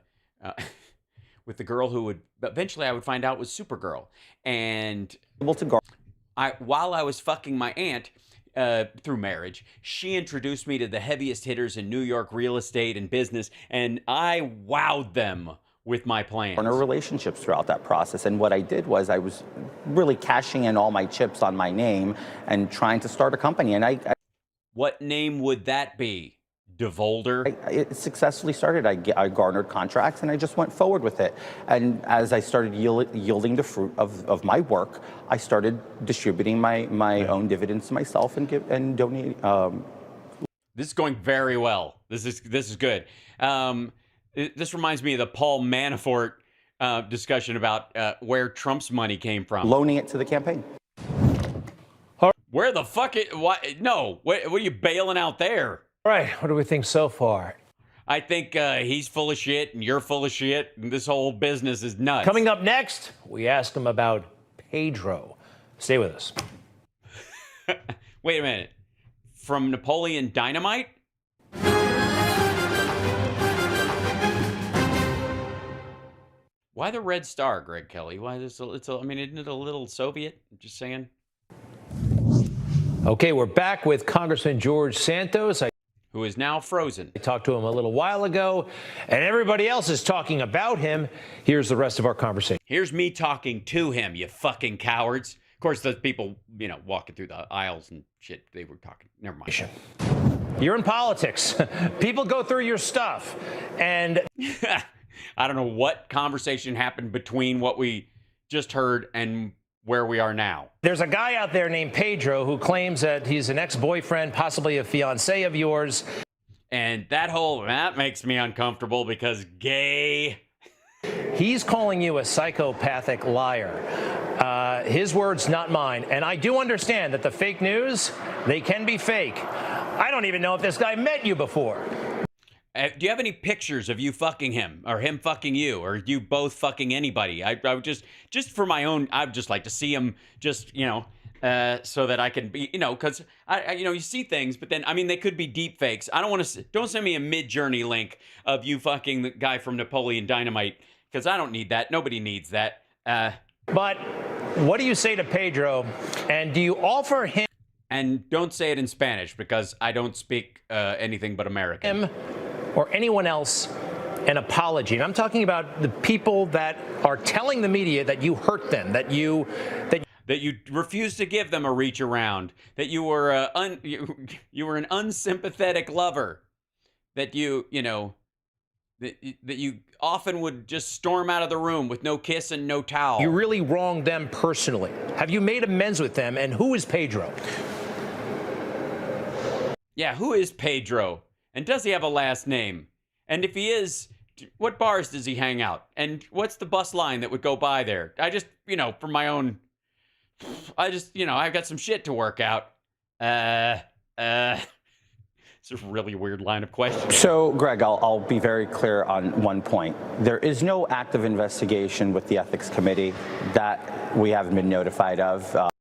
girl who would eventually I would find out was Supergirl, and while I was fucking my aunt. Through marriage, she introduced me to the heaviest hitters in New York real estate and business, and I wowed them with my plans. Partner relationships throughout that process, and what I did was I was really cashing in all my chips on my name and trying to start a company. And what name would that be? Devolder? It successfully started. I garnered contracts, and I just went forward with it. And as I started yielding the fruit of my work, I started distributing my own dividends to myself and donating. This is going very well. This is good. This reminds me of the Paul Manafort discussion about where Trump's money came from. Loaning it to the campaign. Where the fuck? No. What are you bailing out there? All right, what do we think so far? I think he's full of shit and you're full of shit and this whole business is nuts. Coming up next, we ask him about Pedro. Stay with us. Wait a minute. From Napoleon Dynamite? Why the red star, Greg Kelly? Why this? Isn't it a little Soviet? I'm just saying. Okay, we're back with Congressman George Santos. Who is now frozen. I talked to him a little while ago, and everybody else is talking about him. Here's the rest of our conversation. Here's me talking to him, you fucking cowards. Of course, those people, walking through the aisles and shit, they were talking. Never mind. You're in politics. People go through your stuff, and I don't know what conversation happened between what we just heard and where we are now. There's a guy out there named Pedro who claims that he's an ex-boyfriend, possibly a fiance of yours. And that makes me uncomfortable because gay. He's calling you a psychopathic liar. His words, not mine. And I do understand that the fake news, they can be fake. I don't even know if this guy met you before. Do you have any pictures of you fucking him or him fucking you or you both fucking anybody? I would just for my own, I'd just like to see him so that I can be, because you see things, but then, they could be deep fakes. I don't send me a Mid-Journey link of you fucking the guy from Napoleon Dynamite because I don't need that. Nobody needs that. But what do you say to Pedro? And do you offer him? And don't say it in Spanish because I don't speak anything but American. Him or anyone else an apology. And I'm talking about the people that are telling the media that you hurt them, that you refused to give them a reach around, that you were you were an unsympathetic lover, that that you often would just storm out of the room with no kiss and no towel. You really wronged them personally. Have you made amends with them? And who is Pedro? Yeah, who is Pedro? And does he have a last name? And if he is, what bars does he hang out? And what's the bus line that would go by there? I just, for my own, I've got some shit to work out. It's a really weird line of questioning. So, Greg, I'll be very clear on one point. There is no active investigation with the Ethics Committee that we haven't been notified of.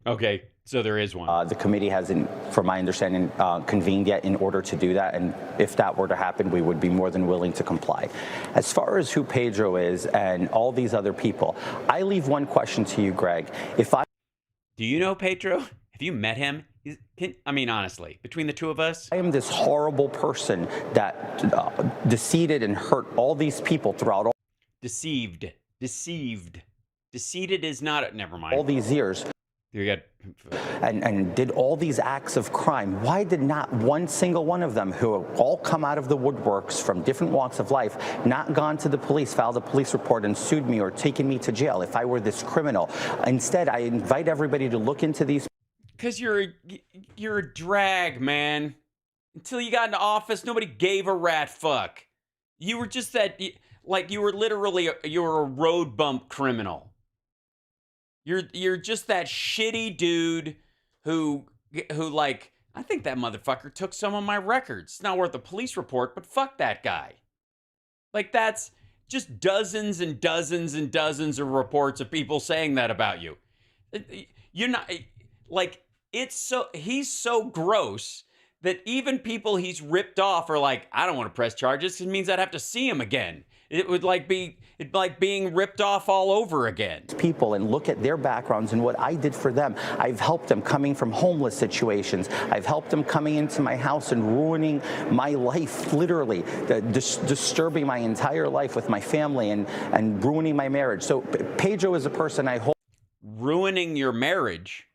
Okay, so there is one. The committee hasn't, from my understanding, convened yet in order to do that. And if that were to happen, we would be more than willing to comply. As far as who Pedro is and all these other people, I leave one question to you, Greg. Do you know Pedro? Have you met him? I mean, honestly, between the two of us, I am this horrible person that deceived and hurt all these people throughout deceived. Deceived is not. Never mind. all these years. You got and did all these acts of crime. Why did not one single one of them, who have all come out of the woodworks from different walks of life, not gone to the police, filed a police report and sued me or taken me to jail if I were this criminal? Instead, I invite everybody to look into these. Because you're a drag, man. Until you got into office, nobody gave a rat fuck. You were just that, like, you were literally, you were a road bump criminal. You're just that shitty dude who like, I think that motherfucker took some of my records. It's not worth a police report, but fuck that guy. Like, that's just dozens and dozens and dozens of reports of people saying that about you. You're not, like, he's so gross that even people he's ripped off are like, I don't want to press charges because it means I'd have to see him again. It would like being ripped off all over again. People and look at their backgrounds and what I did for them. I've helped them coming from homeless situations. I've helped them coming into my house and ruining my life, literally, disturbing my entire life with my family and ruining my marriage. So Pedro is a person I hope. Ruining your marriage?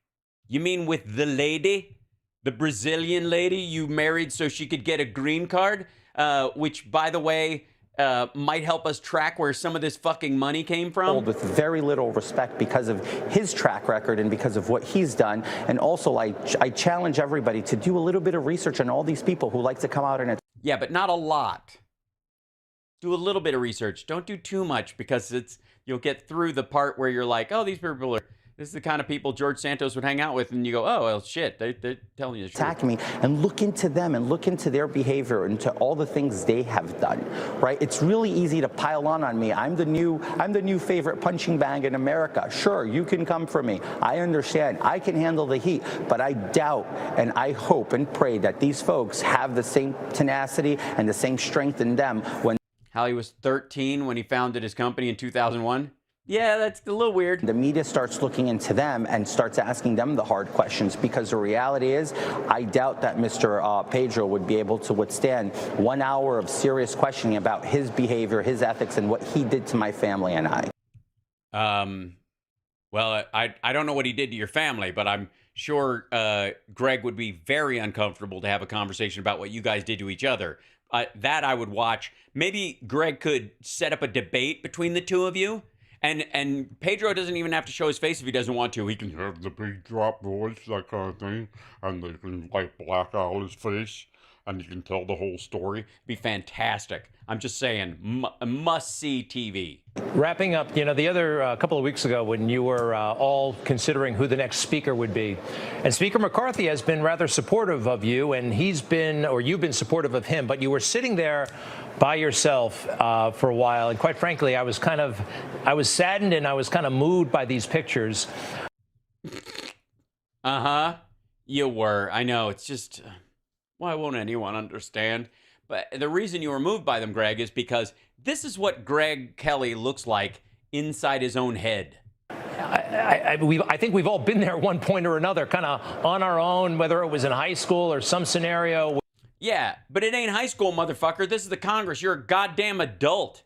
You mean with the lady? The Brazilian lady you married so she could get a green card? Which, by the way, might help us track where some of this fucking money came from. With very little respect because of his track record and because of what he's done. And also, I challenge everybody to do a little bit of research on all these people who like to come out and... Yeah, but not a lot. Do a little bit of research. Don't do too much because you'll get through the part where you're like, oh, these people are... This is the kind of people George Santos would hang out with, and you go, oh, well, shit, they're telling you the truth. Attack me and look into them and look into their behavior and to all the things they have done, right? It's really easy to pile on me. I'm the new favorite punching bag in America. Sure, you can come for me. I understand. I can handle the heat, but I doubt and I hope and pray that these folks have the same tenacity and the same strength in them when... How he was 13 when he founded his company in 2001? Yeah, that's a little weird. The media starts looking into them and starts asking them the hard questions because the reality is I doubt that Mr. Pedro would be able to withstand 1 hour of serious questioning about his behavior, his ethics, and what he did to my family and I. Well, I don't know what he did to your family, but I'm sure Greg would be very uncomfortable to have a conversation about what you guys did to each other. That I would watch. Maybe Greg could set up a debate between the two of you. And Pedro doesn't even have to show his face if he doesn't want to. He can have the big drop voice, that kind of thing. And they can, like, black out his face. And you can tell the whole story. It'd be fantastic. I'm just saying, must-see TV. Wrapping up, the other couple of weeks ago when you were all considering who the next speaker would be, and Speaker McCarthy has been rather supportive of you, and you've been supportive of him, but you were sitting there by yourself for a while, and quite frankly, I was saddened and I was kind of moved by these pictures. Uh-huh. You were. I know. It's just... Why won't anyone understand? But the reason you were moved by them, Greg, is because this is what Greg Kelly looks like inside his own head. I think we've all been there at one point or another, kind of on our own, whether it was in high school or some scenario. Yeah, but it ain't high school, motherfucker. This is the Congress. You're a goddamn adult.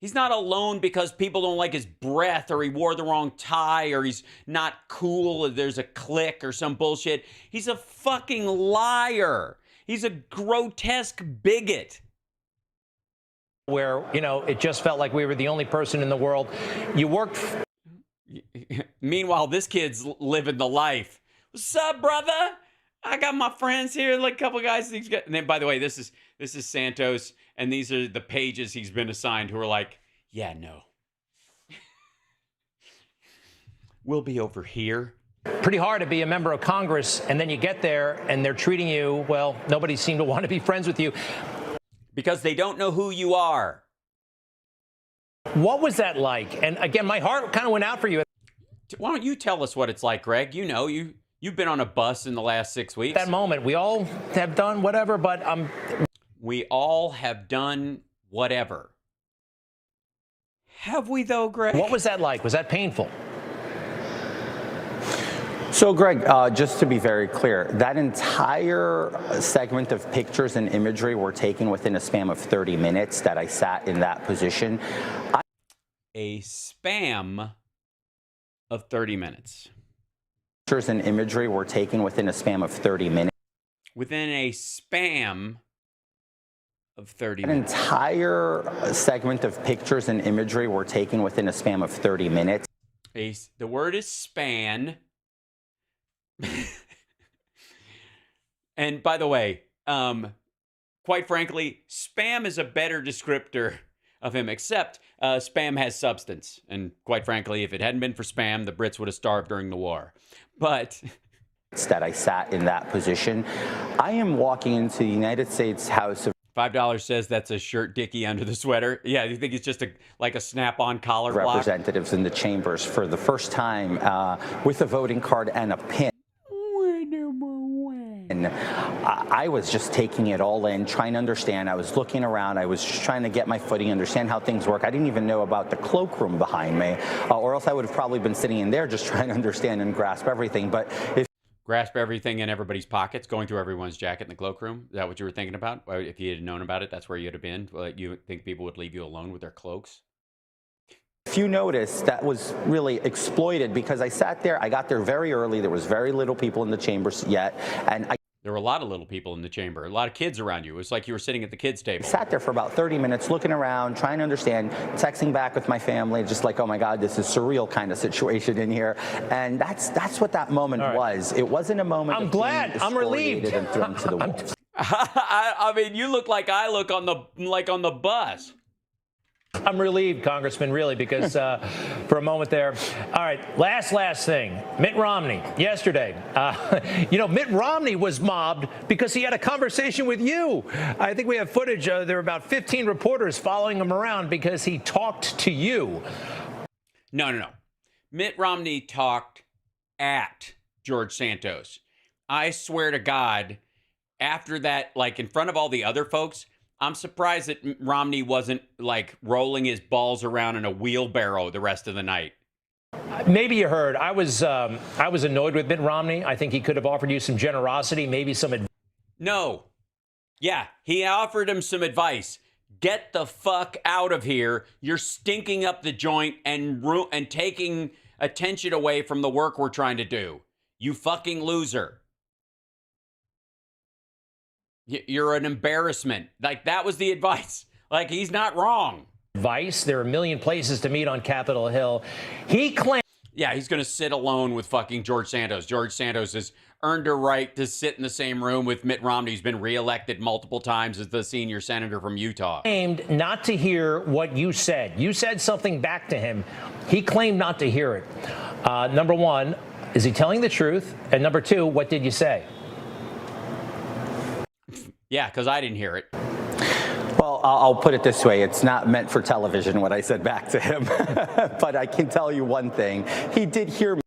He's not alone because people don't like his breath or he wore the wrong tie or he's not cool or there's a clique or some bullshit. He's a fucking liar. He's a grotesque bigot. Where, it just felt like we were the only person in the world. You worked. Meanwhile, this kid's living the life. What's up, brother? I got my friends here, like a couple guys. And then, by the way, this is Santos, and these are the pages he's been assigned who are like, yeah, no. We'll be over here. Pretty hard to be a member of Congress, and then you get there, and they're treating you, well, nobody seemed to want to be friends with you. Because they don't know who you are. What was that like? And again, my heart kind of went out for you. Why don't you tell us what it's like, Greg? You know, you've been on a bus in the last 6 weeks. That moment, we all have done whatever, but we all have done whatever. Have we, though, Greg? What was that like? Was that painful? So, Greg, just to be very clear, that entire segment of pictures and imagery were taken within a span of 30 minutes that I sat in that position. A spam of 30 minutes. Pictures and imagery were taken within a span of 30 minutes. Within a spam of 30 minutes. An entire segment of pictures and imagery were taken within a span of 30 minutes. The word is span. And by the way, quite frankly, spam is a better descriptor of him, except spam has substance. And quite frankly, if it hadn't been for spam, the Brits would have starved during the war. But that I sat in that position, I am walking into the United States House of $5 says that's a shirt dickie under the sweater. Yeah, you think it's just like a snap-on collar block? Representatives in the chambers for the first time with a voting card and a pin. And I was just taking it all in, trying to understand. I was looking around. I was trying to get my footing, understand how things work. I didn't even know about the cloakroom behind me, or else I would have probably been sitting in there just trying to understand and grasp everything. But if grasp everything in everybody's pockets, going through everyone's jacket in the cloakroom, is that what you were thinking about? If you had known about it, that's where you'd have been? You think people would leave you alone with their cloaks? If you notice, that was really exploited because I sat there. I got there very early. There was very little people in the chambers yet, and there were a lot of little people in the chamber, a lot of kids around you. It was like you were sitting at the kids' table. I sat there for about 30 minutes looking around, trying to understand, texting back with my family, just like, oh my God, this is surreal kind of situation in here. And that's what that moment was. It wasn't a moment I'm glad. I'm relieved. And thrown to the wolves. I mean, you look like I look on the bus. I'm relieved, Congressman, really, because for a moment there. All right, last thing. Mitt Romney, yesterday. Mitt Romney was mobbed because he had a conversation with you. I think we have footage. There were about 15 reporters following him around because he talked to you. No. Mitt Romney talked at George Santos. I swear to God, after that, like in front of all the other folks, I'm surprised that Romney wasn't like rolling his balls around in a wheelbarrow the rest of the night. Maybe you heard. I was annoyed with Mitt Romney. I think he could have offered you some generosity, maybe some advice. No. Yeah, he offered him some advice. Get the fuck out of here. You're stinking up the joint and taking attention away from the work we're trying to do. You fucking loser. You're an embarrassment. Like, that was the advice. Like, he's not wrong. Advice. There are a million places to meet on Capitol Hill. He claimed. Yeah, he's going to sit alone with fucking George Santos. George Santos has earned a right to sit in the same room with Mitt Romney, who's been reelected multiple times as the senior senator from Utah. Claimed not to hear what you said. You said something back to him. He claimed not to hear it. Number one, is he telling the truth? And number two, what did you say? Yeah, because I didn't hear it. Well, I'll put it this way. It's not meant for television, what I said back to him. But I can tell you one thing. He did hear me.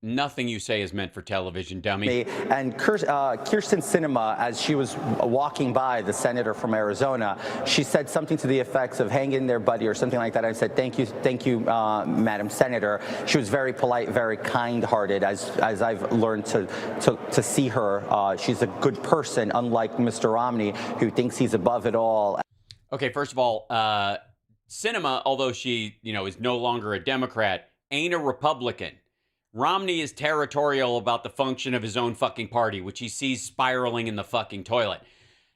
Nothing you say is meant for television, dummy. And Kyrsten Sinema, as she was walking by, the senator from Arizona, she said something to the effects of "hang in there, buddy," or something like that. I said, thank you, Madam Senator. She was very polite, very kind-hearted, as I've learned to see her. She's a good person, unlike Mr. Romney, who thinks he's above it all. Okay, first of all, Sinema, although she, is no longer a Democrat, ain't a Republican. Romney is territorial about the function of his own fucking party, which he sees spiraling in the fucking toilet.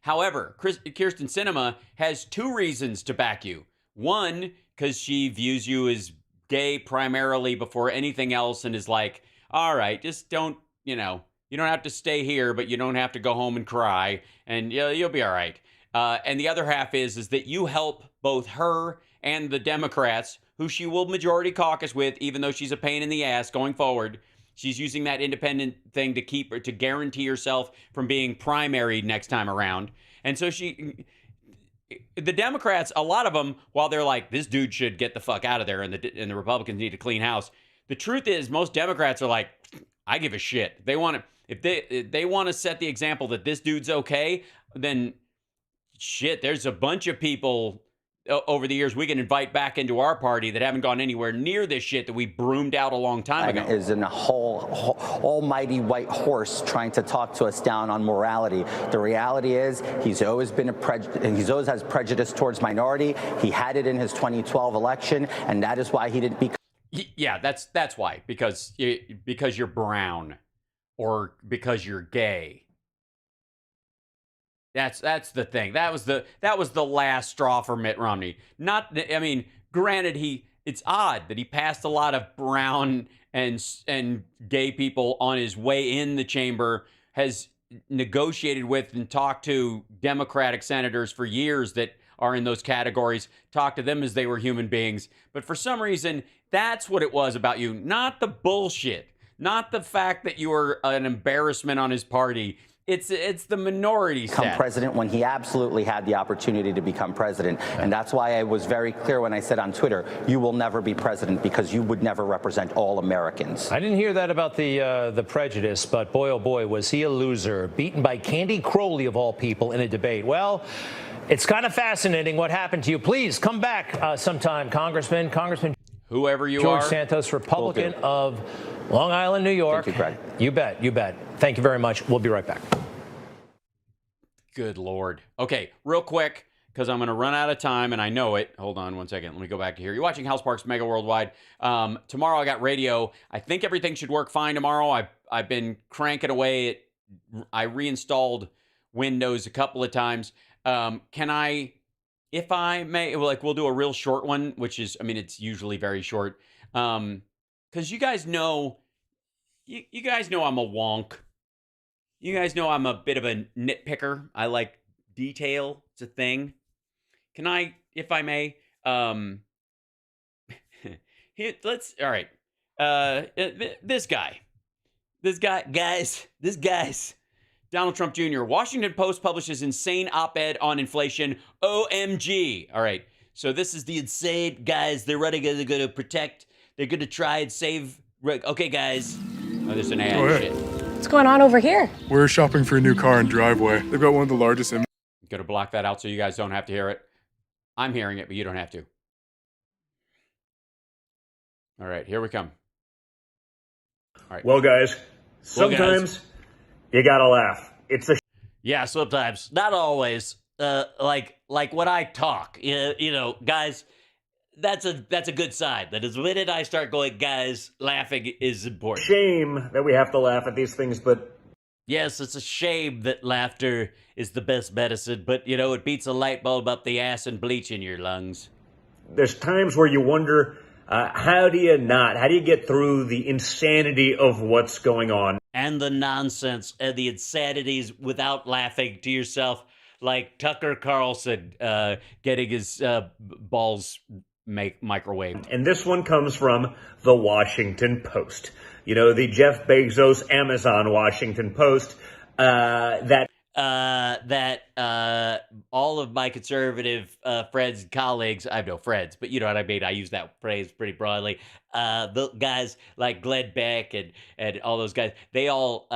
However, Kyrsten Sinema has two reasons to back you. One, because she views you as gay primarily before anything else and is like, all right, just don't, you don't have to stay here, but you don't have to go home and cry, and you'll be all right. And the other half is that you help both her and the Democrats, who she will majority caucus with, even though she's a pain in the ass going forward. She's using that independent thing to to guarantee herself from being primaried next time around. And so the Democrats, a lot of them, while they're like, this dude should get the fuck out of there, and the Republicans need a clean house. The truth is, most Democrats are like, I give a shit. They want to, if they want to set the example that this dude's okay, then shit, there's a bunch of people over the years we can invite back into our party that haven't gone anywhere near this shit that we broomed out a long time ago. Is in a whole almighty white horse trying to talk to us down on morality. The reality is he's always been he's always has prejudice towards minority. He had it in his 2012 election, and that is why he didn't become. Yeah, that's why, because you're brown or because you're gay. That's the thing. That was the last straw for Mitt Romney. Granted, it's odd that he passed a lot of brown and gay people on his way in the chamber, has negotiated with and talked to Democratic senators for years that are in those categories, talked to them as they were human beings. But for some reason, that's what it was about you, not the bullshit, not the fact that you were an embarrassment on his party. It's the minority become status. President when he absolutely had the opportunity to become president. And that's why I was very clear when I said on Twitter, you will never be president because you would never represent all Americans. I didn't hear that about the prejudice, but boy, oh boy, was he a loser. Beaten by Candy Crowley, of all people, in a debate. Well, it's kind of fascinating what happened to you. Please come back sometime, Congressman Whoever you George are. Santos, Republican of Long Island, New York. Thank you, Craig. You bet. Thank you very much. We'll be right back. Good Lord. Okay, real quick, because I'm going to run out of time, and I know it. Hold on one second. Let me go back here. You're watching House Parks Mega Worldwide. Tomorrow I got radio. I think everything should work fine tomorrow. I've been cranking away. I reinstalled Windows a couple of times. Can I, if I may, we'll do a real short one, which is, it's usually very short. Because you guys know I'm a wonk. You guys know I'm a bit of a nitpicker. I like detail. It's a thing. Can I, if I may, all right. This guy's Donald Trump Jr. Washington Post publishes insane op-ed on inflation. OMG. All right. So this is the insane guys. They're going to protect. They're going to try and save. Okay, guys. Oh, there's an ad. Shit. What's going on over here? We're shopping for a new car and driveway. They've got one of the largest. Got to block that out so you guys don't have to hear it. I'm hearing it, but you don't have to. All right, here we come. All right. Well, guys, sometimes you gotta laugh. Yeah, sometimes, not always. Like when I talk, guys. That's a good sign. That is the minute I start going, guys, laughing is important. Shame that we have to laugh at these things, but yes, it's a shame that laughter is the best medicine. But it beats a light bulb up the ass and bleach in your lungs. There's times where you wonder, how do you get through the insanity of what's going on? And the nonsense and the insanities without laughing to yourself, like Tucker Carlson getting his balls microwaved. And this one comes from the Washington Post. The Jeff Bezos Amazon Washington Post, that all of my conservative friends and colleagues, I have no friends, but you know what I mean, I use that phrase pretty broadly, the guys like Glenn Beck and all those guys, they all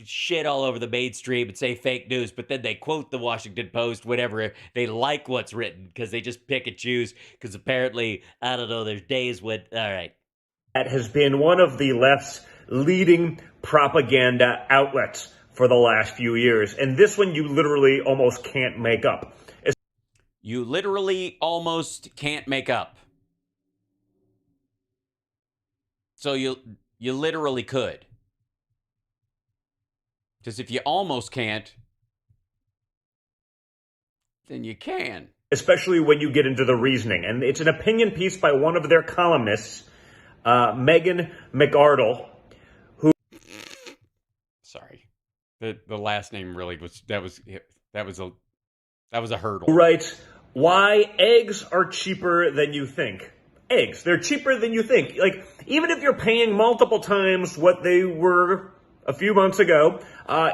shit all over the mainstream and say fake news, but then they quote the Washington Post whenever they like what's written, because they just pick and choose, because apparently, I don't know, there's days when, all right. That has been one of the left's leading propaganda outlets for the last few years. And this one you literally almost can't make up. You literally almost can't make up. So you literally could. Because if you almost can't, then you can. Especially when you get into the reasoning. And it's an opinion piece by one of their columnists, Megan McArdle, who... Sorry. The last name really was a hurdle. Who writes, why eggs are cheaper than you think. eggs. They're cheaper than you think. Like, even if you're paying multiple times what they were a few months ago,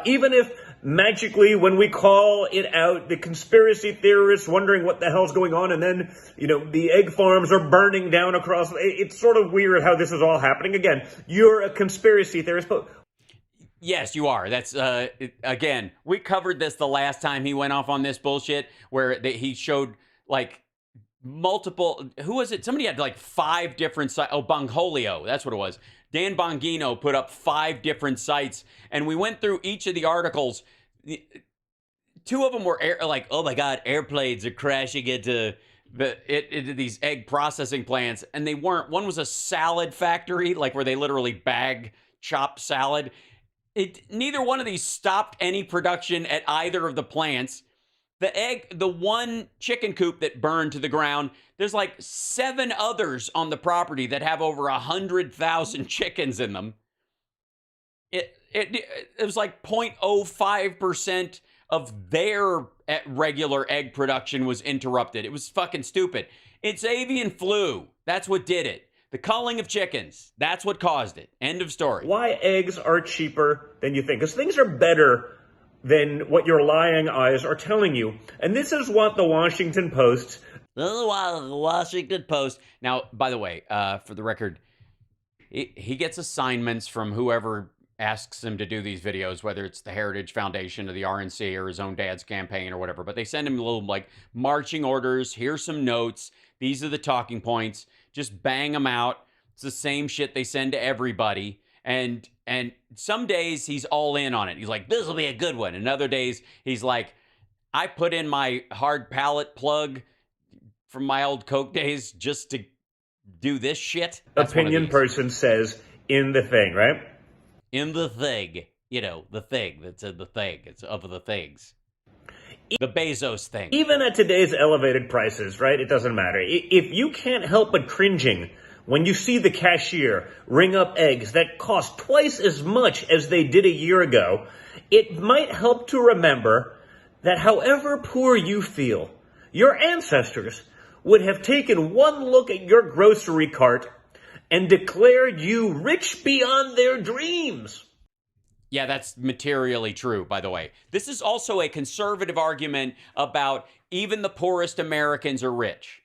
even if magically when we call it out, the conspiracy theorists wondering what the hell's going on, and then, the egg farms are burning down across, it's sort of weird how this is all happening. Again, you're a conspiracy theorist, but... Yes, you are. That's, again, we covered this the last time he went off on this bullshit, where he showed, like, multiple, who was it? Somebody had like 5 different sites. Oh, Bongholio, that's what it was. Dan Bongino put up 5 different sites, and we went through each of the articles. 2 of them were like, oh my God, airplanes are crashing into these egg processing plants, and they weren't. One was a salad factory, like where they literally bag chop salad. Neither one of these stopped any production at either of the plants. The one chicken coop that burned to the ground, there's like 7 others on the property that have over 100,000 chickens in them. It was like 0.05% of their regular egg production was interrupted. It was fucking stupid. It's avian flu. That's what did it. The culling of chickens. That's what caused it. End of story. Why eggs are cheaper than you think. Because things are better than what your lying eyes are telling you. And this is what the Washington Post... Now, by the way, for the record, he gets assignments from whoever asks him to do these videos, whether it's the Heritage Foundation or the RNC or his own dad's campaign or whatever. But they send him little, like, marching orders. Here's some notes. These are the talking points. Just bang them out. It's the same shit they send to everybody. And some days he's all in on it. He's like, this will be a good one. And other days he's like, I put in my hard palate plug from my old Coke days just to do this shit. That's opinion person says in the thing, right? In the thing. The thing. That's in the thing. It's of the things. The Bezos thing. Even at today's elevated prices, right? It doesn't matter. If you can't help but cringing when you see the cashier ring up eggs that cost twice as much as they did a year ago, it might help to remember that however poor you feel, your ancestors would have taken one look at your grocery cart and declared you rich beyond their dreams. Yeah, that's materially true, by the way. This is also a conservative argument about even the poorest Americans are rich.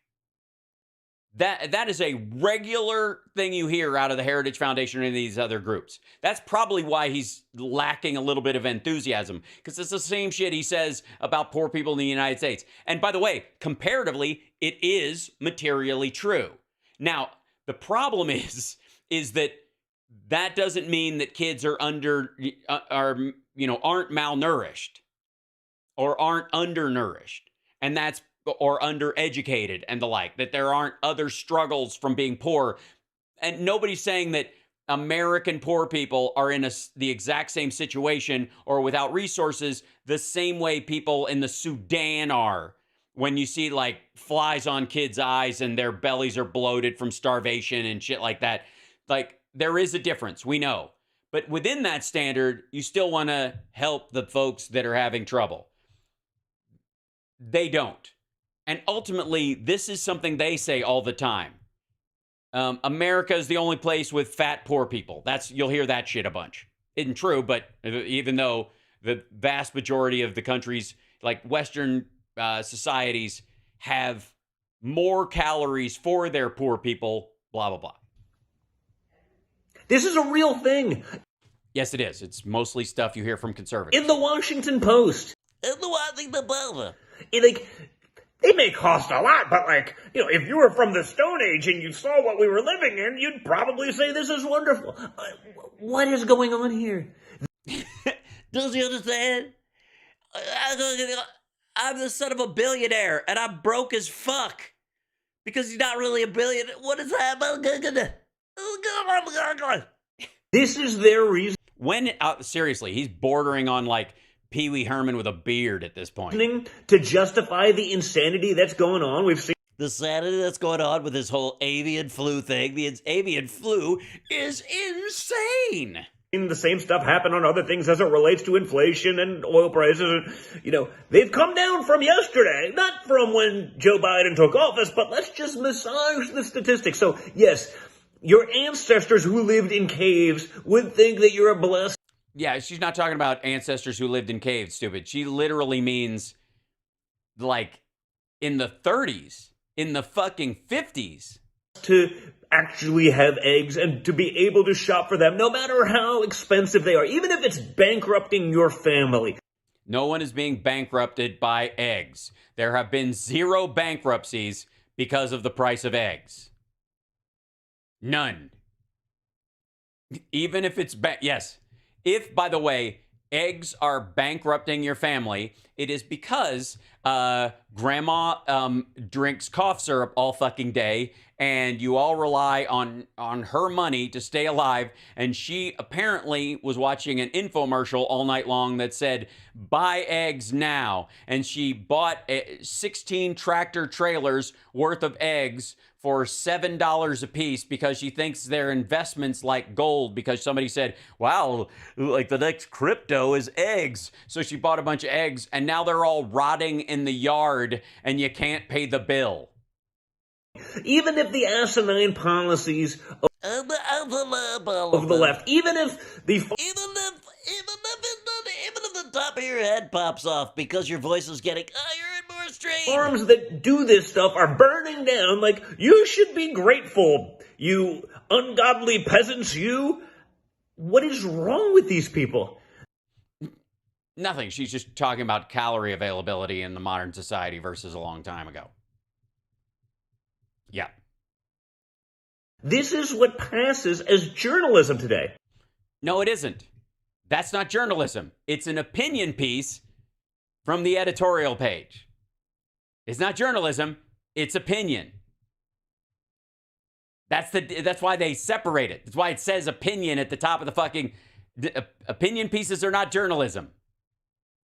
That is a regular thing you hear out of the Heritage Foundation and these other groups. That's probably why he's lacking a little bit of enthusiasm, because it's the same shit he says about poor people in the United States. And by the way, comparatively, it is materially true. Now, the problem is that doesn't mean that kids are aren't malnourished or aren't undernourished, and that's or undereducated and the like, that there aren't other struggles from being poor. And nobody's saying that American poor people are in the exact same situation or without resources the same way people in the Sudan are, when you see like flies on kids' eyes and their bellies are bloated from starvation and shit like that. Like, there is a difference, we know. But within that standard, you still want to help the folks that are having trouble. They don't. And ultimately, this is something they say all the time. America is the only place with fat poor people. You'll hear that shit a bunch. Isn't true, but even though the vast majority of the countries, like Western societies, have more calories for their poor people, blah, blah, blah. This is a real thing. Yes, it is. It's mostly stuff you hear from conservatives. In the Washington Post. It may cost a lot, but if you were from the Stone Age and you saw what we were living in, you'd probably say this is wonderful. What is going on here? Don't you understand? I'm the son of a billionaire, and I'm broke as fuck. Because he's not really a billionaire. What is that? This is their reason. Seriously, he's bordering on like Pee Wee Herman with a beard at this point. To justify the insanity that's going on. We've seen the insanity that's going on with this whole avian flu thing. The avian flu is insane. The same stuff happen on other things as it relates to inflation and oil prices. They've come down from yesterday, not from when Joe Biden took office, but let's just massage the statistics. So, yes, your ancestors who lived in caves would think that you're a blessed. Yeah, she's not talking about ancestors who lived in caves, stupid. She literally means, like, in the 30s, in the fucking 50s. To actually have eggs and to be able to shop for them, no matter how expensive they are, even if it's bankrupting your family. No one is being bankrupted by eggs. There have been 0 bankruptcies because of the price of eggs. None. Even if it's, yes. If, by the way, eggs are bankrupting your family, it is because grandma drinks cough syrup all fucking day, and you all rely on her money to stay alive. And she apparently was watching an infomercial all night long that said, buy eggs now. And she bought 16 tractor trailers worth of eggs for $7 a piece because she thinks they're investments like gold, because somebody said, wow, like the next crypto is eggs. So she bought a bunch of eggs, and now they're all rotting in the yard and you can't pay the bill. Even if the asinine policies of the left, even if the top of your head pops off because your voice is getting higher and more strained. farms that do this stuff are burning down, like, you should be grateful, you ungodly peasants, you. What is wrong with these people? Nothing. She's just talking about calorie availability in the modern society versus a long time ago. Yeah. This is what passes as journalism today. No, it isn't. That's not journalism. It's an opinion piece from the editorial page. It's not journalism. It's opinion. That's why they separate it. That's why it says opinion at the top of the fucking... Opinion pieces are not journalism.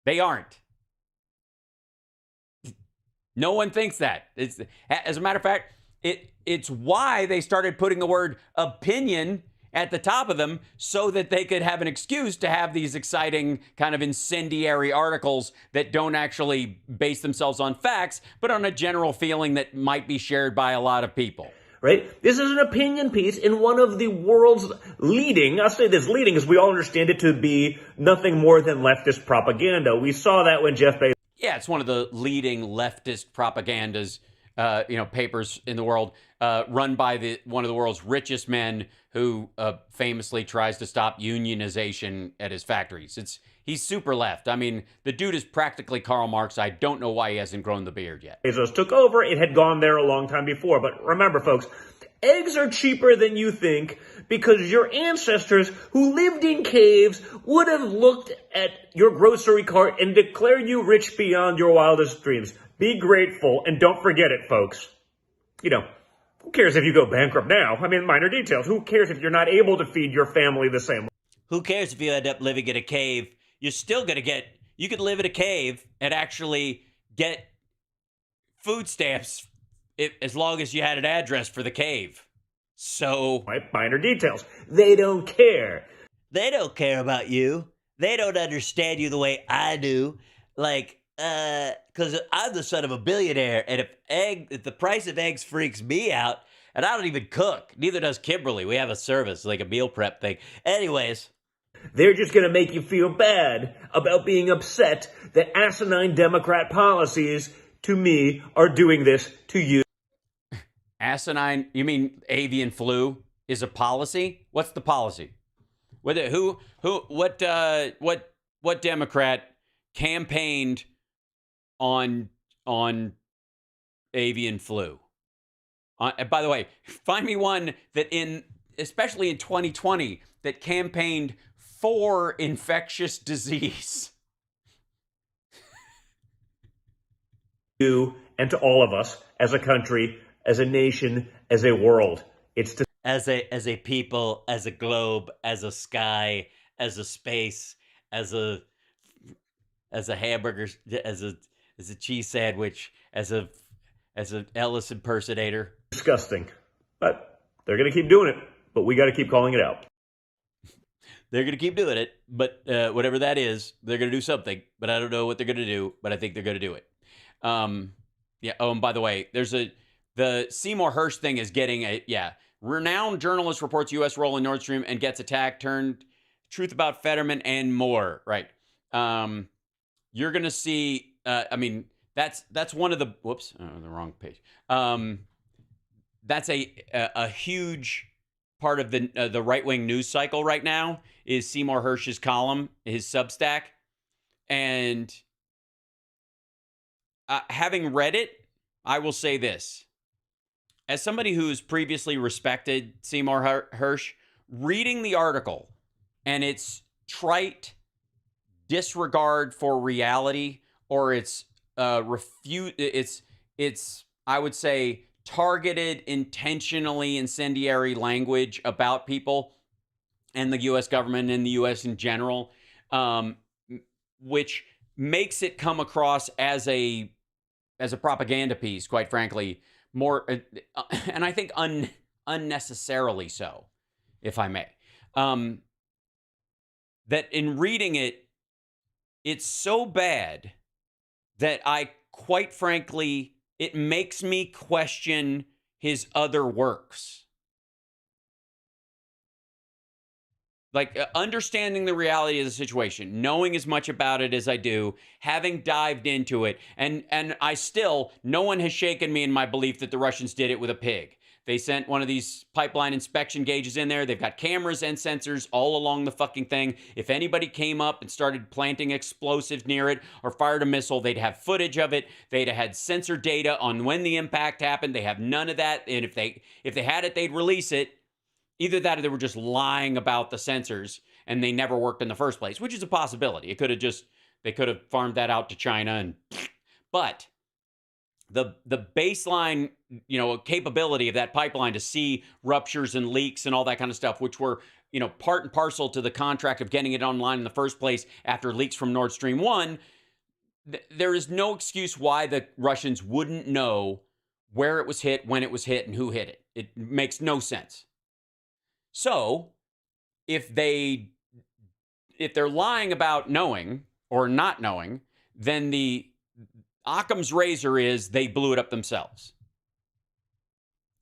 They aren't. No one thinks that. As a matter of fact, it's why they started putting the word opinion at the top of them, so that they could have an excuse to have these exciting kind of incendiary articles that don't actually base themselves on facts, but on a general feeling that might be shared by a lot of people. Right? This is an opinion piece in one of the world's leading, I'll say this leading as we all understand it to be nothing more than leftist propaganda. We saw that when Jeff Bezos... Yeah, it's one of the leading leftist propagandas, papers in the world, run by one of the world's richest men who famously tries to stop unionization at his factories. He's super left. I mean, the dude is practically Karl Marx. I don't know why he hasn't grown the beard yet. Bezos took over. It had gone there a long time before. But remember, folks, eggs are cheaper than you think because your ancestors who lived in caves would have looked at your grocery cart and declared you rich beyond your wildest dreams. Be grateful and don't forget it, folks. Who cares if you go bankrupt now? I mean, minor details. Who cares if you're not able to feed your family the same way? Who cares if you end up living in a cave? You're still going to you could live in a cave and actually get food stamps as long as you had an address for the cave. So... Minor details. They don't care. They don't care about you. They don't understand you the way I do. Because I'm the son of a billionaire, and if the price of eggs freaks me out, and I don't even cook, neither does Kimberly. We have a service, like a meal prep thing. Anyways... They're just going to make you feel bad about being upset that asinine Democrat policies, to me, are doing this to you. Asinine? You mean avian flu is a policy? What's the policy? What Democrat campaigned on avian flu? By the way, find me one that especially in 2020, that campaigned for infectious disease. You and to all of us as a country, as a nation, as a world. As a people, as a globe, as a sky, as a space, as a hamburger, as a cheese sandwich, as an Ellis impersonator. Disgusting. But they're going to keep doing it. But we got to keep calling it out. They're going to keep doing it, but whatever that is, they're going to do something. But I don't know what they're going to do, but I think they're going to do it. Yeah. Oh, and by the way, the Seymour Hersh thing is getting renowned journalist reports U.S. role in Nord Stream and gets attacked, turned truth about Fetterman and more. Right. You're going to see, that's one of the, whoops, the wrong page. That's a huge part of the right-wing news cycle right now is Seymour Hersh's column, his Substack. And having read it, I will say this. As somebody who's previously respected Seymour Hersh, reading the article and its trite disregard for reality or its I would say, targeted, intentionally incendiary language about people and the U.S. government and the U.S. in general, which makes it come across as a propaganda piece, quite frankly, more, and I think unnecessarily so, if I may. That in reading it, it's so bad that I, quite frankly, it makes me question his other works. Like, understanding the reality of the situation, knowing as much about it as I do, having dived into it, and no one has shaken me in my belief that the Russians did it with a pig. They sent one of these pipeline inspection gauges in there. They've got cameras and sensors all along the fucking thing. If anybody came up and started planting explosives near it or fired a missile, they'd have footage of it. They'd have had sensor data on when the impact happened. They have none of that. And if they had it, they'd release it. Either that or they were just lying about the sensors and they never worked in the first place, which is a possibility. They could have farmed that out to China. But the baseline, capability of that pipeline to see ruptures and leaks and all that kind of stuff, which were, part and parcel to the contract of getting it online in the first place after leaks from Nord Stream 1, there is no excuse why the Russians wouldn't know where it was hit, when it was hit, and who hit it. It makes no sense. So, if they're lying about knowing or not knowing, then the Occam's razor is they blew it up themselves.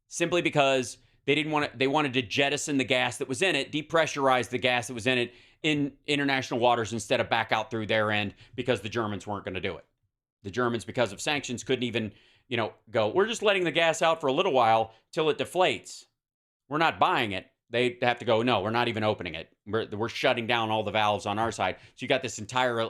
Simply because they wanted to jettison the gas that was in it, depressurize the gas that was in it in international waters instead of back out through their end because the Germans weren't going to do it. The Germans, because of sanctions, couldn't even, go, we're just letting the gas out for a little while till it deflates. We're not buying it. They have to go, no, we're not even opening it. We're shutting down all the valves on our side. So you got this entire,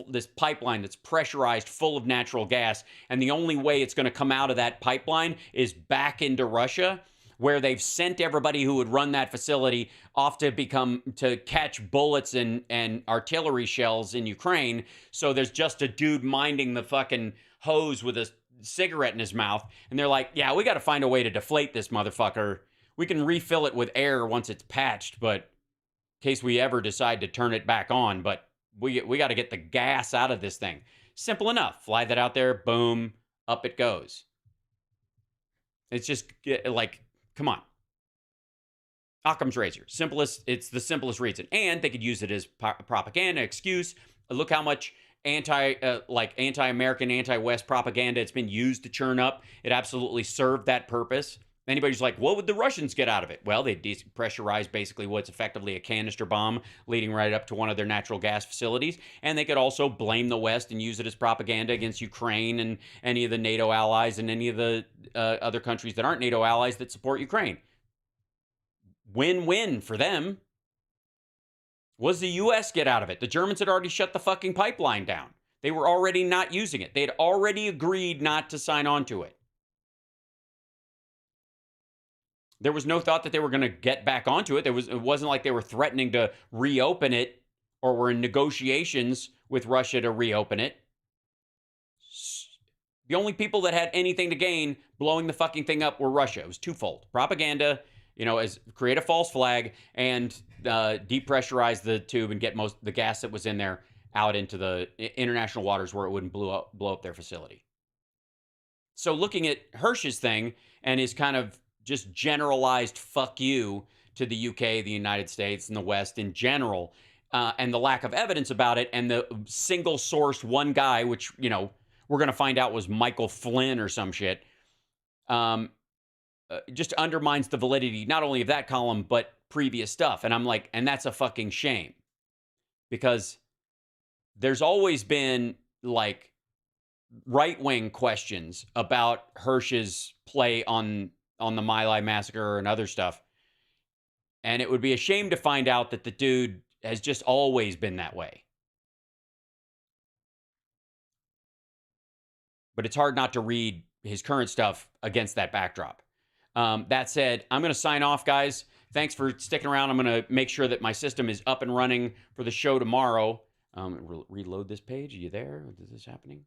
this pipeline that's pressurized, full of natural gas. And the only way it's going to come out of that pipeline is back into Russia, where they've sent everybody who would run that facility off to catch bullets and artillery shells in Ukraine. So there's just a dude minding the fucking hose with a cigarette in his mouth. And they're like, yeah, we got to find a way to deflate this motherfucker. We can refill it with air once it's patched, but in case we ever decide to turn it back on, but we got to get the gas out of this thing. Simple enough. Fly that out there, boom, up it goes. It's just like, come on. Occam's razor. It's the simplest reason. And they could use it as propaganda excuse. Look how much anti-American, anti-West propaganda it's been used to churn up. It absolutely served that purpose. Anybody's like, what would the Russians get out of it? Well, they depressurize basically what's effectively a canister bomb leading right up to one of their natural gas facilities. And they could also blame the West and use it as propaganda against Ukraine and any of the NATO allies and any of the other countries that aren't NATO allies that support Ukraine. Win-win for them. What does the U.S. get out of it? The Germans had already shut the fucking pipeline down. They were already not using it. They had already agreed not to sign on to it. There was no thought that they were going to get back onto it. It wasn't like they were threatening to reopen it or were in negotiations with Russia to reopen it. The only people that had anything to gain blowing the fucking thing up were Russia. It was twofold. Propaganda, as create a false flag and depressurize the tube and get most the gas that was in there out into the international waters where it wouldn't blow up their facility. So looking at Hersh's thing and his kind of just generalized fuck you to the UK, the United States, and the West in general, and the lack of evidence about it, and the single source one guy, which, you know, we're going to find out was Michael Flynn or some shit, just undermines the validity not only of that column, but previous stuff. And I'm like, and that's a fucking shame, because there's always been like right-wing questions about Hirsch's play on the My Lai massacre and other stuff. And it would be a shame to find out that the dude has just always been that way. But it's hard not to read his current stuff against that backdrop. That said, I'm going to sign off, guys. Thanks for sticking around. I'm going to make sure that my system is up and running for the show tomorrow. Reload this page. Are you there? Is this happening?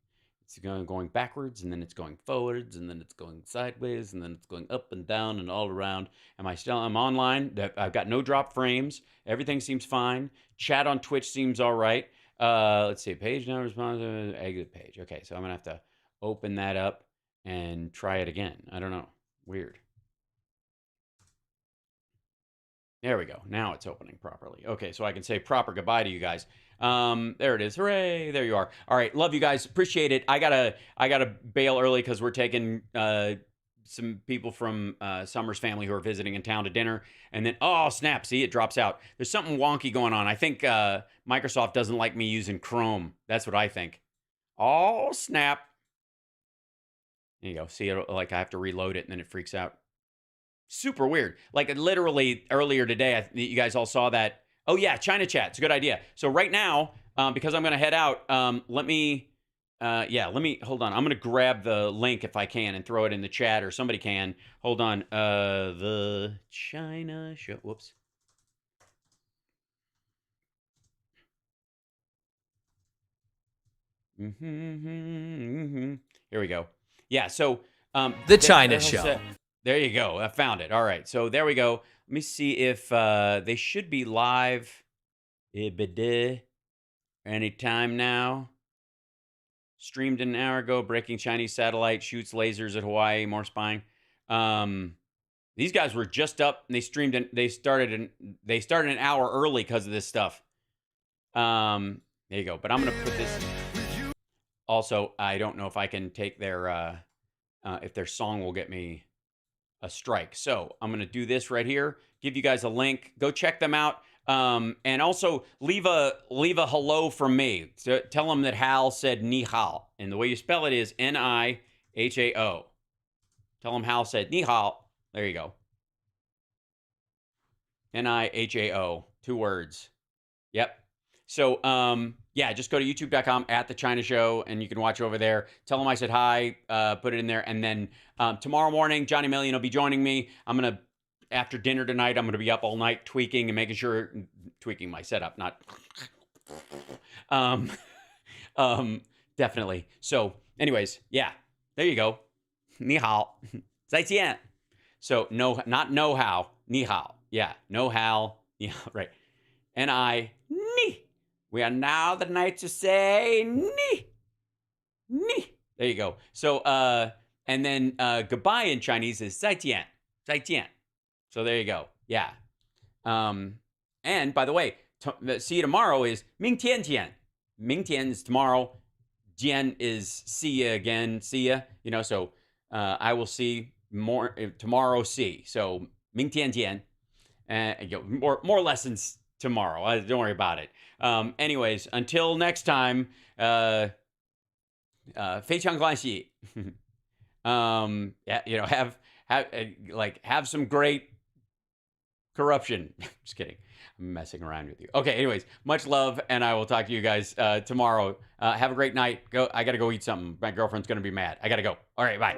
It's going backwards, and then it's going forwards, and then it's going sideways, and then it's going up and down and all around. I'm online. I've got no drop frames. Everything seems fine. Chat on Twitch seems all right. Let's see. Page now responds to exit page. Okay, so I'm going to have to open that up and try it again. I don't know. Weird. There we go. Now it's opening properly. Okay, so I can say proper goodbye to you guys. There it is. Hooray! There you are. All right, love you guys. Appreciate it. I gotta bail early because we're taking some people from Summer's family who are visiting in town to dinner. And then, oh snap! See, it drops out. There's something wonky going on. I think Microsoft doesn't like me using Chrome. That's what I think. Oh snap! There you go. See, like I have to reload it and then it freaks out. Super weird. Like literally earlier today, you guys all saw that. Oh yeah, China chat. It's a good idea. So right now, because I'm going to head out, let me hold on. I'm going to grab the link if I can and throw it in the chat, or somebody can. Hold on. The China show. Whoops. Here we go. Yeah. So the China show. There you go. I found it. All right. So there we go. Let me see if they should be live anytime now. Streamed an hour ago. Breaking Chinese satellite shoots lasers at Hawaii. More spying. These guys were just up and they streamed and they started an hour early because of this stuff. There you go. But I'm gonna put this. Also, I don't know if I can take their if their song will get me a strike. So I'm going to do this right here. Give you guys a link. Go check them out. And also leave a hello from me. So tell them that Hal said ni hao. And the way you spell it is N-I-H-A-O. Tell them Hal said ni hao. There you go. N-I-H-A-O. 2 words. Yep. So, yeah, just go to youtube.com @The China Show, and you can watch over there. Tell them I said hi, put it in there. And then tomorrow morning, Johnny Million will be joining me. After dinner tonight, I'm going to be up all night tweaking and making sure, tweaking my setup, not, definitely. So anyways, yeah, there you go. Ni hao. 再见. So, no, not know how, ni hao. Yeah, know how, yeah, right. N-I, ni. We are now the night to say ni. Ni. There you go. So, and then goodbye in Chinese is 再见. 再见. So there you go. Yeah. And by the way, see you tomorrow is 明天见. 明天 is tomorrow. Jian is see ya again. See ya. You know, so I will see more tomorrow. See. So 明天见. More lessons tomorrow. Don't worry about it. Anyways, until next time, 非常关系. Yeah, you know, have some great corruption. Just kidding. I'm messing around with you. Okay, anyways, much love, and I will talk to you guys tomorrow. Have a great night. I gotta go eat something. My girlfriend's gonna be mad. I gotta go. All right, bye.